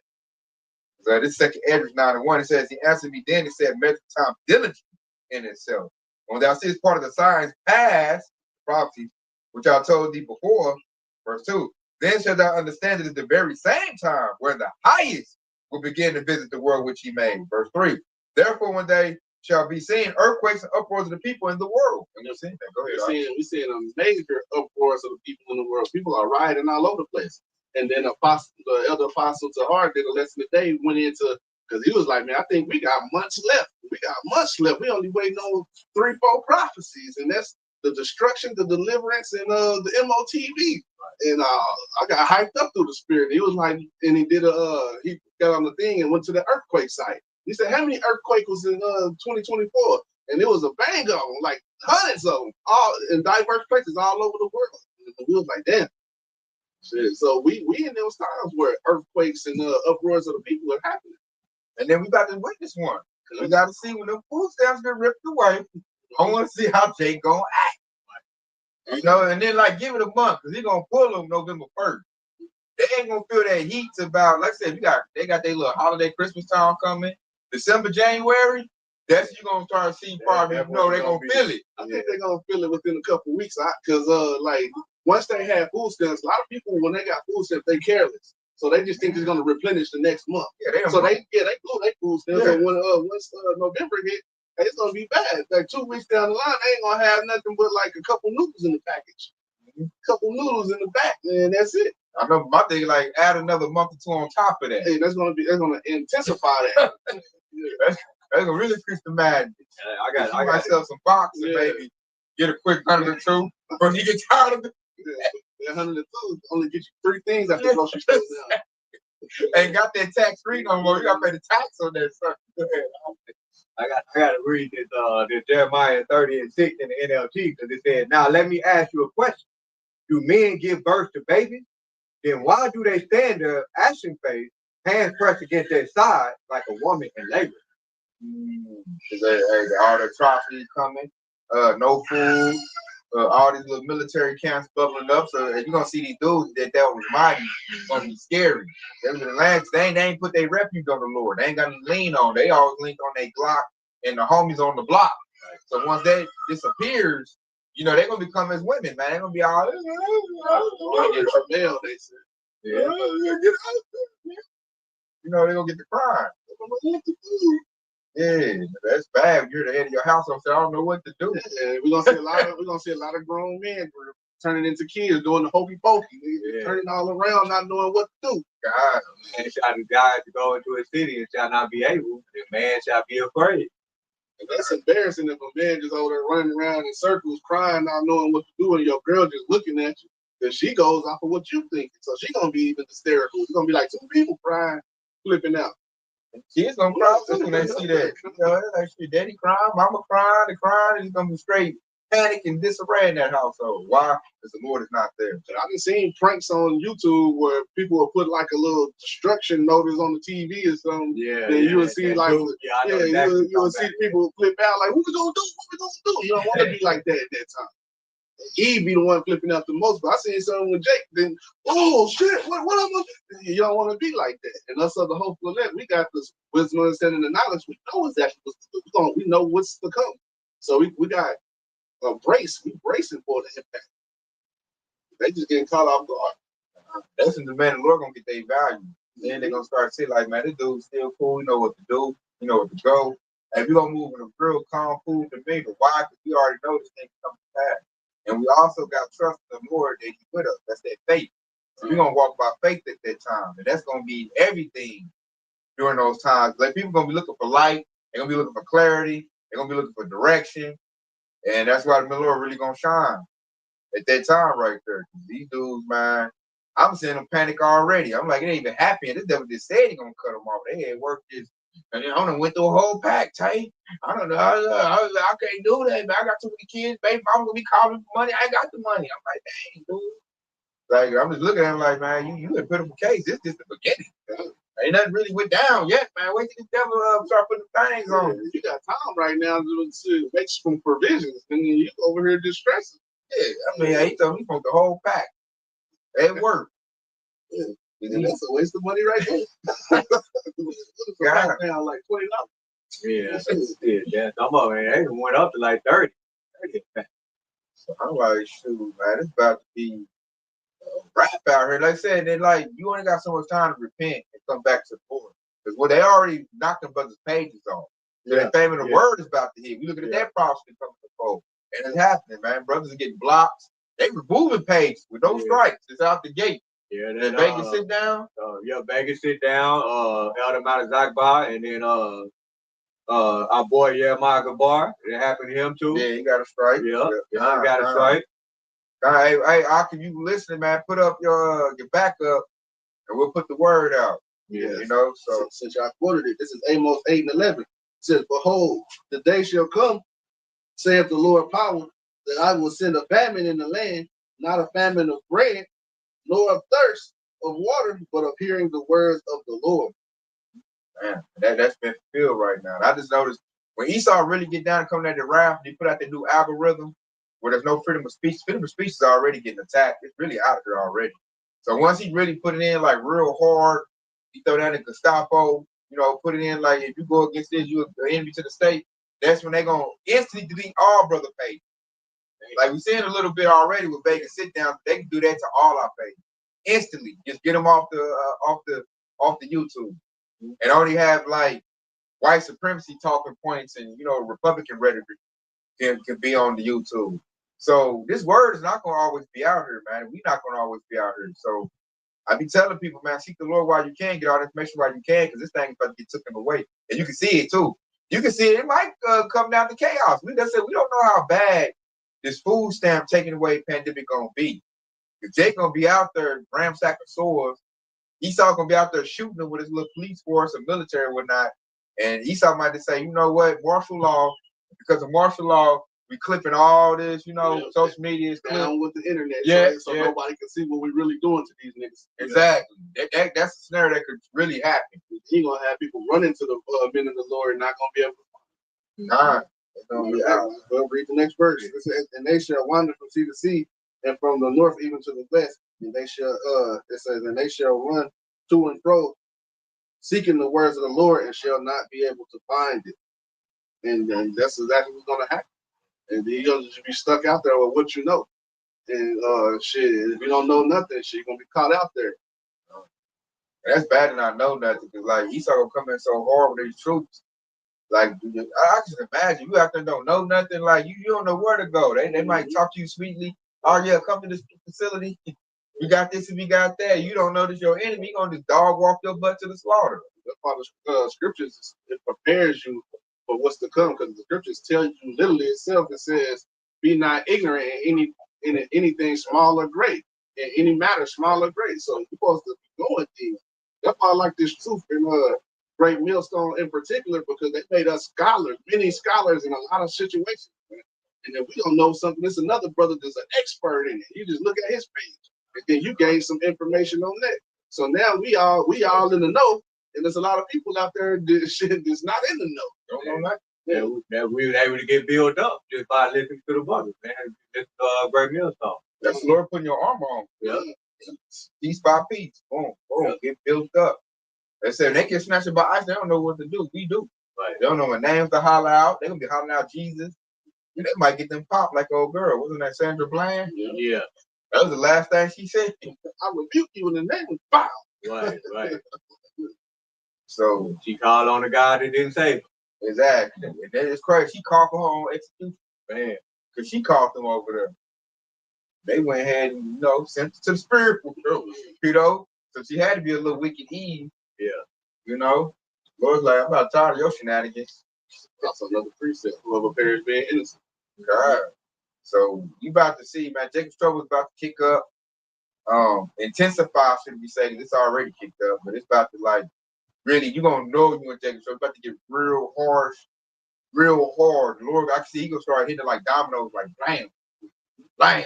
So this second Edges 9:1, it says, he answered me then, it said, measure time diligently in itself. When thou seest part of the signs past, prophecies, which I told thee before, verse 2, then shalt thou understand it at the very same time where the highest will begin to visit the world which he made. Verse 3, therefore when they shall be seen earthquakes and uproars of the people in the world. And we're seeing that. Go ahead. We're seeing a major uproars of the people in the world. People are rioting all over the place. And then the elder apostle to Hart did a lesson today, went into, because he was like, man, I think we got months left. We only waiting on 3-4 prophecies. And that's the destruction, the deliverance, and the MOTV. And I got hyped up through the spirit. He was like, and he got on the thing and went to the earthquake site. He said, how many earthquakes was in 2024? And it was a bang of them, like hundreds of them, all in diverse places all over the world. And we was like, damn. Shit. So we in those times where earthquakes and uproars of the people are happening. And then we got to witness one. We got to see when the food stamps get ripped away. I want to see how Jake gonna act. And then give it a month, because he's gonna pull them November 1st. They ain't gonna feel that heat about, like I said, they got their little holiday Christmas time coming. December, January, that's you're gonna start to see probably, they're gonna feel it. I think they're gonna feel it within a couple of weeks, because once they have food stamps, a lot of people when they got food stamps, they careless. So they just think it's gonna replenish the next month. They blew their food stamps. So once November hit, it's gonna be bad. Like 2 weeks down the line, they ain't gonna have nothing but like a couple noodles in the package. Couple noodles in the back, man. That's it. I know my thing, add another month or 2 on top of that. Hey, that's gonna intensify that. That's gonna really increase the madness. I got myself some boxes, maybe get a quick 100 or 2. But you get tired of it. 102 only get you 3 things after the grocery store. Ain't got that tax free no more. You gotta pay the tax on that stuff. I got to read this Jeremiah 30:6 in the NLT, because it said, now let me ask you a question. Do men give birth to babies? Then why do they stand there ashen face, hands pressed against their side like a woman in labor? All the atrocities coming, no food, all these little military camps bubbling up. So you're gonna see these dudes that was mighty, gonna be scary. Them in the lands, they ain't put their refuge on the Lord. They ain't got to lean on. They always lean on their Glock and the homies on the block. So once that disappears, they're gonna become as women, man. They're gonna be all get travail, they said. Yeah. They're gonna get the crime. Yeah, that's bad. You're the head of your household, so I don't know what to do. Yeah, we're gonna see a lot of grown men turning into kids, doing the hokey pokey, turning all around, not knowing what to do. God, man shall desire to go into a city and shall not be able, and man shall be afraid. And that's embarrassing if a man just over there running around in circles, crying, not knowing what to do, and your girl just looking at you. Then she goes off of what you think, so she gonna be even hysterical. It's gonna be like 2 people crying, flipping out. Kids gonna cry too when they see that. Like daddy crying, mama crying, they crying, and it's gonna be straight panic and disarray in that household. Why? Because the Lord is not there. I've been seeing pranks on YouTube where people will put like a little destruction notice on the TV or something. Then you will see you will see people flip out like, what we gonna do? What we gonna do? You don't want to be like that at that time. Eve be the one flipping out the most, but I seen something with Jake. Then, oh shit, what am I? You don't want to be like that. And us of the hopeful elect, we got this wisdom, understanding, and knowledge. We know exactly what's to come. We know what's to come. So we got a brace. We bracing for the impact. They just getting caught off guard. That's when the man and the Lord gonna get their value. Then they're gonna start to say like, man, this dude's still cool. You know what to do. You know what to go. And we gonna move in a real calm, cool demeanor. Why? Because we already know this thing coming to pass. And we also got trust in the Lord that He with us. That's that faith. So we're gonna walk by faith at that time, and that's gonna be everything during those times. Like people gonna be looking for light, they're gonna be looking for clarity, they're gonna be looking for direction, and that's why the Lord really gonna shine at that time right there. 'Cause these dudes, man, I'm seeing them panic already. I'm like, it ain't even happening. This devil just said he gonna cut them off. They had worked this, and then I done went through a whole pack, Tay. I don't know. I can't do that, man. I got too many kids, baby. I'm gonna be calling for money. I ain't got the money. I'm like, dang, dude. Like I'm just looking at him like, man, you in a pitiful case. This is the beginning. Ain't nothing really went down yet, man. Wait till this devil start putting the things on. You got time right now to make some provisions, and then you over here distressing. Yeah, I mean, he told me from the whole pack. It worked. Yeah. And that's a waste of money right there. God. Now like $20. Yeah, yeah. Some of them, they went up to like 30. So I'm like, shoot, man, it's about to be rap out here. Like I said, they like you only got so much time to repent and come back to the Lord. Because they already knocked them brothers' pages off. So that fame of the word is about to hit. We looking at that prophecy coming to fold. And it's happening, man. Brothers are getting blocked. They removing pages with no strikes. It's out the gate. Yeah, then Vegas sit down. Vegas sit down. Held him out of Zakbar, and then our boy Jeremiah Gabar. It happened to him too. Yeah, he got a strike. Yeah, got a strike. Hey, Ak, you listening, man? Put up your backup, and we'll put the word out. Yeah, you know. So since y'all quoted it, this is Amos 8:11. It says, "Behold, the day shall come, saith the Lord power, that I will send a famine in the land, not a famine of bread, nor of thirst of water, but of hearing the words of the Lord." Man, that's been fulfilled right now. And I just noticed when Esau really get down and come at the wrath, he put out the new algorithm where there's no freedom of speech. Freedom of speech is already getting attacked. It's really out there already. So once he really put it in like real hard, he throw down the Gestapo, put it in like if you go against this, you're an enemy to the state. That's when they're gonna instantly delete all brother pages. Like we're seeing a little bit already with Vegas sit down. They can do that to all our pages instantly. Just get them off the YouTube, and only have like white supremacy talking points and Republican rhetoric can be on the YouTube. So this word is not gonna always be out here, man. We're not gonna always be out here. So I be telling people, man, seek the Lord while you can, get all the information while you can, because this thing is about to get taken away. And you can see it too. You can see it. It might come down to chaos. We just said we don't know how bad this food stamp taking away pandemic gonna be. Because Jake gonna be out there ransacking swords. Esau gonna be out there shooting them with his little police force and military and whatnot. And Esau might just say, you know what, martial law, because of martial law, we clipping all this, social media is down with the internet, so nobody can see what we really doing to these niggas. Exactly. That's a scenario that could really happen. He gonna have people running to the men of the Lord and not gonna be able to find them. It's gonna be out. Well, read the next verse. It says, "And they shall wander from sea to sea, and from the north even to the west. And they shall it says, and they shall run to and fro, seeking the words of the Lord, and shall not be able to find it." And that's exactly what's gonna happen. And then you're gonna just be stuck out there with what you know. And shit, if you don't know nothing, shit, you're gonna be caught out there. That's bad to not know nothing, because like Esau gonna come in so hard with these troops. Like I just imagine you out there don't know nothing, like you don't know where to go. They might talk to you sweetly. Oh yeah, come to this facility. We got this and we got that. You don't know that your enemy gonna just dog walk your butt to the slaughter. That's why the scriptures, it prepares you for what's to come, because the scriptures tell you literally itself. It says, "Be not ignorant in anything small or great, in any matter small or great." So you're supposed to be knowing things. That's why I like this truth in Great Millstone in particular, because they made us scholars, many scholars in a lot of situations. Man. And if we don't know something, there's another brother that's an expert in it. You just look at his page, and then you gain some information on that. So now we all in the know, and there's a lot of people out there that's not in the know. Don't know nothing. That we were able to get built up just by listening to the brothers, man. This Great Millstone. That's the Lord putting your armor on. Yeah. Piece by piece. Boom, boom, get built up. They said they get snatched by ice, they don't know what to do. We do. Right. They don't know what names to holler out. They're gonna be hollering out Jesus. And they might get them popped like old girl. Wasn't that Sandra Bland? Yeah. That was the last thing she said. I rebuke you in the name of pow. Right. So she called on the God that didn't save her. Exactly. And that is crazy. She called for her own execution. Man. Because she called them over there. they went ahead and, sent it to the spiritual, So she had to be a little wicked Eve. Yeah. Lord's like, I'm about tired of your shenanigans. That's another precept. Whoever perished being innocent. God. So you about to see, man, Jacob's trouble is about to kick up. Intensify, should we say, it's already kicked up, but it's about to really, you're gonna know you in Jacob's trouble. It's about to get real harsh, real hard. Lord, I can see he gonna start hitting it like dominoes, like blam, blam.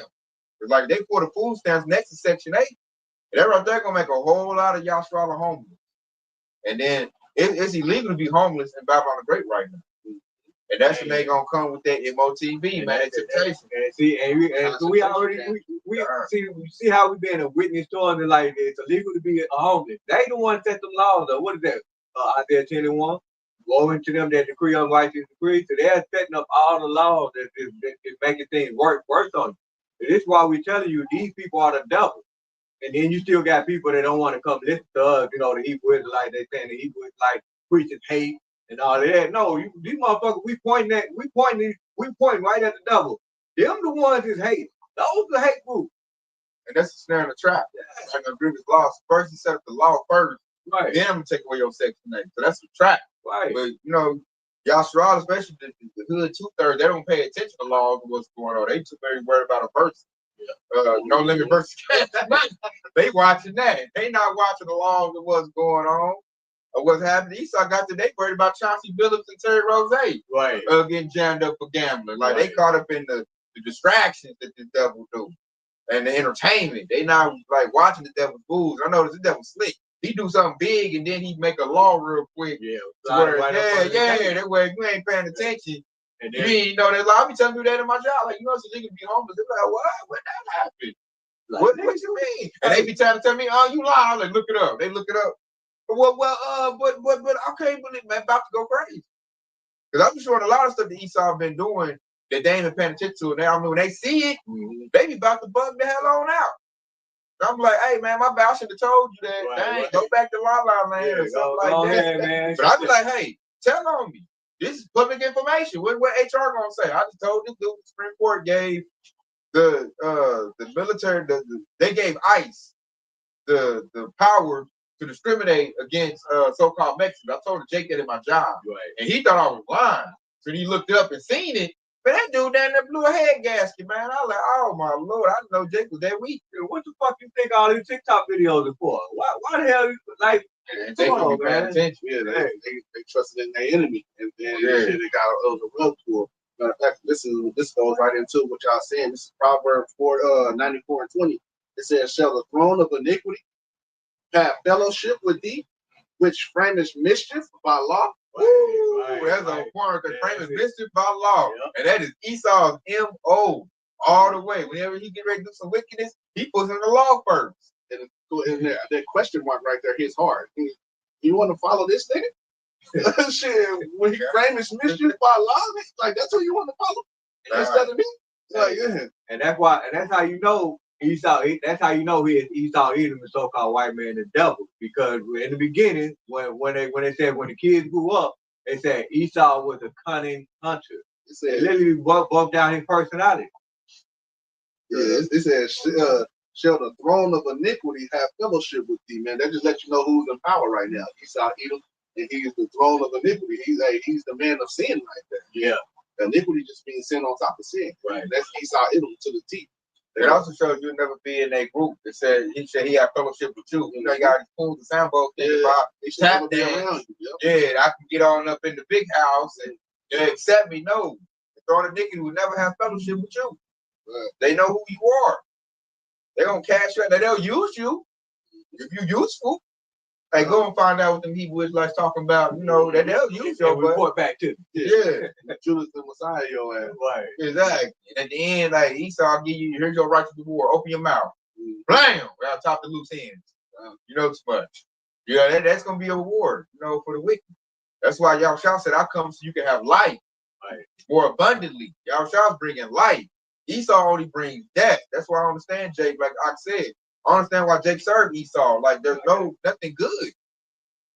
It's like they put the food stamps next to Section 8. And that right there gonna make a whole lot of y'all swallow homeless. And then it's illegal to be homeless in Babylon the Great right now. And that's when they gonna come with that MOTV, man, that temptation. And so we already see how we been a witness to them, and like it's illegal to be a homeless. They the ones set them laws though. What is that? Isaiah 10:1. Woe unto them that decree unrighteous decree. So they're setting up all the laws that is making things worse on you. This is why we're telling you these people are the devil. And then you still got people that don't want to come listen to us, the Hebrew Israelites, they saying the Hebrew Israelites preaching hate and all that. No, these motherfuckers, we pointing right at the devil. Them the ones is hate. Those the hate group. And that's a snare in the trap. Like the grievous law. First, he set up the law first. Right. Then I'm gonna take away your Section 8. So that's a trap. Right. But Yashua, especially the hood 2/3, they don't pay attention to laws and what's going on. They too very worried about a verse. No limit versus they watching that. They not watching the laws of what's going on or what's happening. Esau got they worried about Chauncey Billups and Terry Rose. Right. Getting jammed up for gambling. Like they caught up in the distractions that the devil do. And the entertainment. They not watching the devil's fools. I know the devil's slick. He do something big and then he make a law real quick. Yeah. That way you ain't paying attention. And then, you ain't know that. I be telling you that in my job. Like, it's illegal to be homeless. They're like, what? When that happened? What you mean? And they be trying to tell me, oh, you lie. I'm like, look it up. They look it up. But I can't believe, man, about to go crazy. Because I'm sure a lot of stuff that Esau been doing that they ain't been paying attention to. Now, when they see it, they be about to bug the hell on out. I'm like, hey, man, my bad. I should have told you that. Dang, go back to La La Land or something like that. Man. But I be like, hey, tell on me. This is public information. What HR gonna say? I just told this dude the Supreme Court gave the military they gave ICE the power to discriminate against so-called Mexicans. I told Jake that in my job, and he thought I was lying. So he looked it up and seen it. But that dude down there blew a head gasket, man. I was like, oh my Lord, I didn't know Jake was that weak. What the fuck you think all these TikTok videos are for? Why the hell they don't pay attention. Yeah, they trusted in their enemy, and then they got a rug for. Matter of fact, this goes right into what y'all saying. This is Proverbs 94 and 20. It says, "Shall the throne of iniquity have fellowship with thee, which framest mischief by law?" That's a point because framest mischief by law, and that is Esau's MO all the way. Whenever he get ready to do some wickedness, he puts in the law first. And that question mark right there hits hard. You want to follow this nigga? Shit, when he framest mischief by law, like that's who you want to follow instead of me. And that's how you know Esau. That's how you know he is Esau Edom, the so-called white man, the devil. Because in the beginning, when they said when the kids grew up, they said Esau was a cunning hunter. It literally broke down his personality. Yeah, it says, shall the throne of iniquity have fellowship with thee, man? That just lets you know who's in power right now. Esau Edom, and he is the throne of iniquity. He's the man of sin right there. Yeah. Iniquity just means sin on top of sin. Right. That's Esau Edom to the teeth. It also shows you'll never be in a group that said he had fellowship with you. You know, you got these fools and sambo thinking about tap dance. I can get on up in the big house and they accept me. No, the throne of iniquity will never have fellowship with you. They know who you are. They're gonna cash you out. They'll use you if you're useful. Hey, go and find out what them Hebrew Israelites talking about. You know that they'll use your butt. Report back to Judas the Messiah, your ass. Right. Exactly. And at the end, like Esau, I'll give you here's your righteous reward. Open your mouth. Blam! I'll top the loose ends. You know too much. Yeah, that's gonna be a reward. You know, for the wicked. That's why Yahushua said, "I come so you can have life, more abundantly." Yahushua's bringing life. Esau only brings death. That's why I understand Jake. Like I said, I understand why Jake served Esau. Like there's nothing good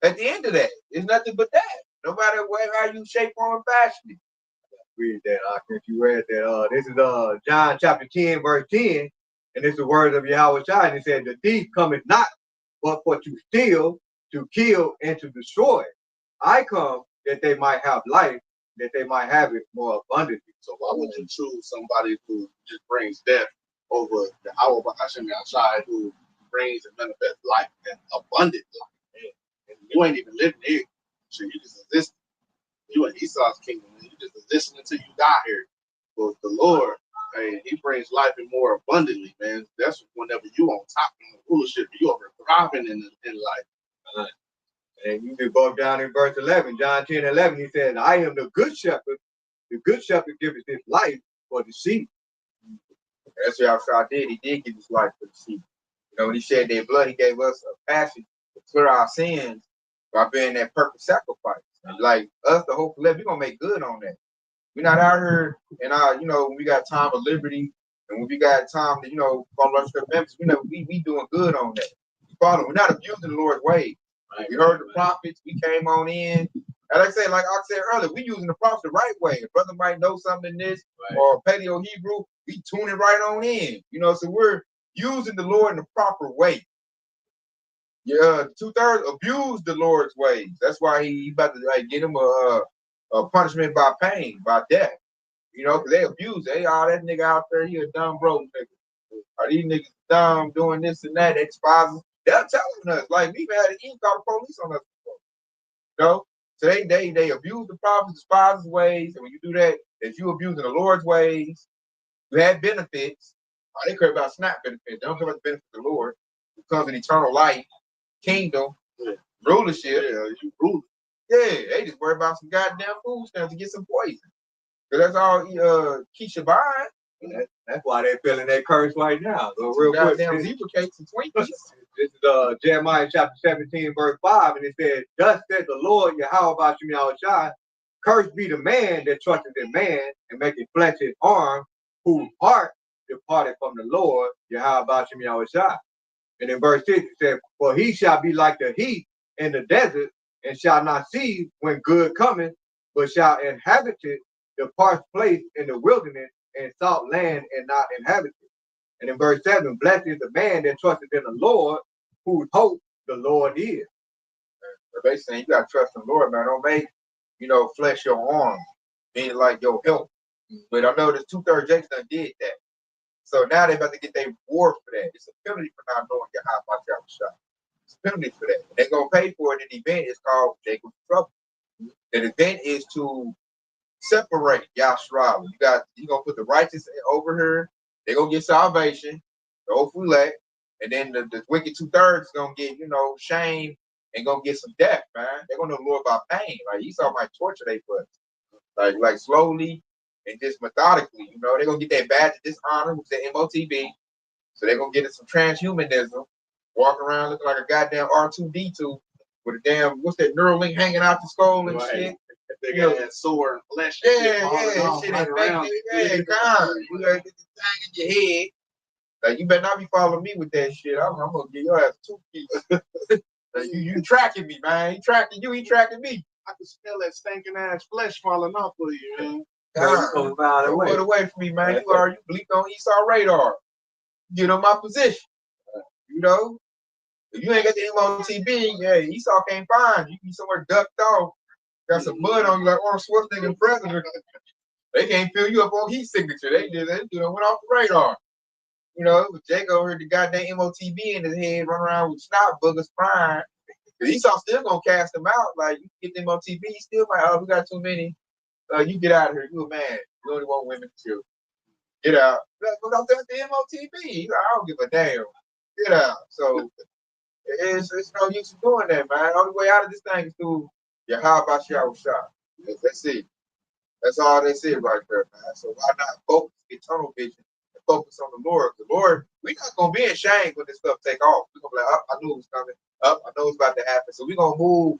at the end of that. It's nothing but that. No matter how you shape, form, and fashion it. Read that. If you read that, this is John chapter 10, verse 10. And it's the words of Yahweh Shai. And he said, the thief cometh not, but for to steal, to kill, and to destroy. I come that they might have life, that they might have it more abundantly. So why would you choose somebody who just brings death over the Yahweh Hashem Yahshai, who brings and manifests life and abundant life? And you ain't even living here. So you just exist. You in Esau's kingdom. You just existing until you die here. But the Lord, hey, he brings life and more abundantly, man. That's whenever you on top of the rulership, you over thriving in life. And you can go down in verse 11, John 10:11, he said, I am the good shepherd. The good shepherd giveth his life for the sheep. That's what Yahshua did. He did give his life for the sheep. You know, when he shed their blood, he gave us a passion to clear our sins by being that perfect sacrifice. And like us, the whole we're gonna make good on that. We're not out here and when we got time of liberty and when we got time to, follow our members, we doing good on that. We're not abusing the Lord's ways. Right. We heard the prophets, we came on in. And like I said earlier, we using the prophets the right way. A brother might know something in this or Paleo Hebrew, we tune it right on in. So we're using the Lord in the proper way. Yeah, 2/3 abuse the Lord's ways. That's why he about to get him a punishment by pain, by death. Because they abuse it. Hey, that nigga out there, he a dumb broke nigga. Are these niggas dumb doing this and that? They despise us. They're telling us, like we've had an call the police on us before. So they abuse the prophets, despise his ways, and when you do that, if you abusing the Lord's ways, you have benefits. They care about SNAP benefits. They don't care about the benefits of the Lord. It comes in eternal life, kingdom, rulership. Yeah, you rule. Yeah, they just worry about some goddamn food stamps to get some poison. So that's all Keisha buying. That's why they're feeling that curse right now. So real quick, goddamn zebra cakes and Twinkies. This is Jeremiah chapter 17, verse 5, and it says, thus said the Lord, Yahweh Bashem Yahushai, cursed be the man that trusteth in man and maketh flesh his arm, whose heart departed from the Lord, Yahweh Bashem Yahushai. And in verse 6 it says, for he shall be like the heat in the desert, and shall not see when good cometh, but shall inhabit it, the parched place in the wilderness, and salt land and not inhabited. And in verse 7, blessed is the man that trusteth in the Lord, whose hope the Lord is. But basically saying you gotta trust in the Lord, man. Don't make, flesh your arm, meaning like your help. But I know this 2/3 Jakes done did that. So now they about to get their reward for that. It's a penalty for not knowing your high about your shot. It's a penalty for that. They're gonna pay for it. The event is called Jacob's Trouble. The event is to separate Yahshua. You gonna put the righteous over here, they're gonna get salvation, the old elect, and then the wicked 2/3 is gonna get, shame and gonna get some death, man. They're gonna know the Lord about pain. Like Esau might torture they butts. Like slowly and just methodically, they're gonna get that badge of dishonor, which is the MOTB. So they're gonna get it some transhumanism, walk around looking like a goddamn R2D2 with a damn, what's that neural link hanging out the skull and shit. They got that sword and flesh. Shit ain't around. You gotta get this thing in your head. Like, you better not be following me with that shit. I'm gonna get your ass 2 pieces. You tracking me, man. He tracking you, he tracking me. I can smell that stinking ass flesh falling off of you, man. Don't put away from me, man. You bleeped on Esau radar. Get on my position. If you ain't got the MOTB, yeah, Esau can't find you. You be somewhere ducked off. Got some mud on you like Arnold Schwarzenegger president. They can't fill you up on heat signature. They went off the radar. Jacob heard the goddamn MOTB in his head, run around with snot boogers crying. Esau still gonna cast him out. Like, you get the MOTB, he still might, we got too many. You get out of here. You a man. You only want women too. Get out. But I'm the MOTB. He's like, I don't give a damn. Get out. So it's no use in doing that, man. The only way out of this thing is through Yahweh Bashem Shah. That's it. That's all they said right there, man. So why not focus eternal vision and focus on the Lord? The Lord, we're not gonna be ashamed when this stuff take off. We're gonna be like, I knew it was coming. I know it's about to happen. So we're gonna move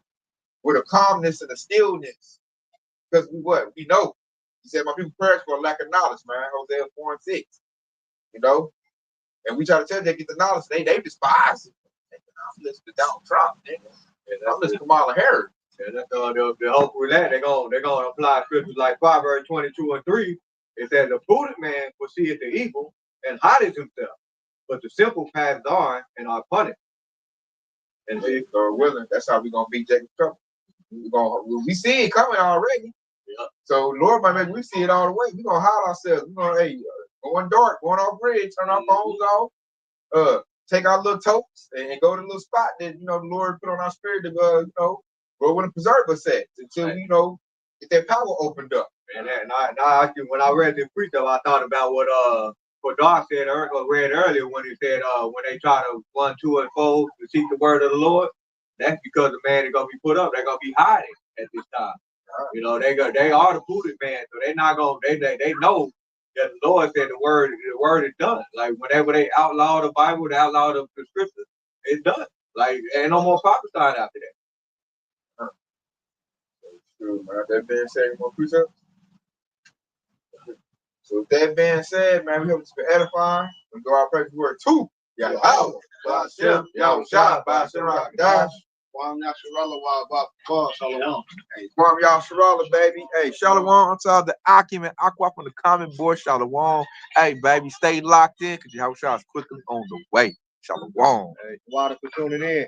with a calmness and a stillness. Because we know. He said, my people perish for a lack of knowledge, man. Hosea 4:6. And we try to tell them they get the knowledge. They despise it. I'm listening to Donald Trump, nigga. I'm listening to Kamala Harris. And that's the hope with that. They're gonna apply scriptures like Proverbs 22:3. It says, the prudent man foreseeth the evil and hideth himself. but the simple pass on and are punished. And if Lord willing, that's how we're gonna beat Jacob's trouble. We see it coming already. Yeah. So Lord might make we see it all the way. We're gonna hide ourselves. We're gonna going dark, going off grid, turn our phones off, take our little totes and go to a little spot that the Lord put on our spirit to go where the preserver set until we get that power opened up. And when I read this precept, I thought about what Doc said or read earlier when he said when they try to 1, 2, and 4 to seek the word of the Lord, that's because the man is gonna be put up. They're gonna be hiding at this time. They are the prudent man, so they're not gonna they know that the Lord said the word is done. Like whenever they outlaw the Bible, they outlaw the scriptures, it's done. Like ain't no more prophesying after that. True, man. That being said, more precepts. So with that being said, man, we hope it's been edifying. We go our praise word too. Yahweh, Ba'ashem, Yahushua, Ba'ashem, Rakadash. Kwam Yasharala wa ba Shalom. Hey, Kwam Yasharala, baby. Hey, Shalom to all the Akim and Aqua from the comment board. Shalom. Hey, baby, stay locked in because Yahushua is quickly on the way. Shalom. Hey, water for tuning in.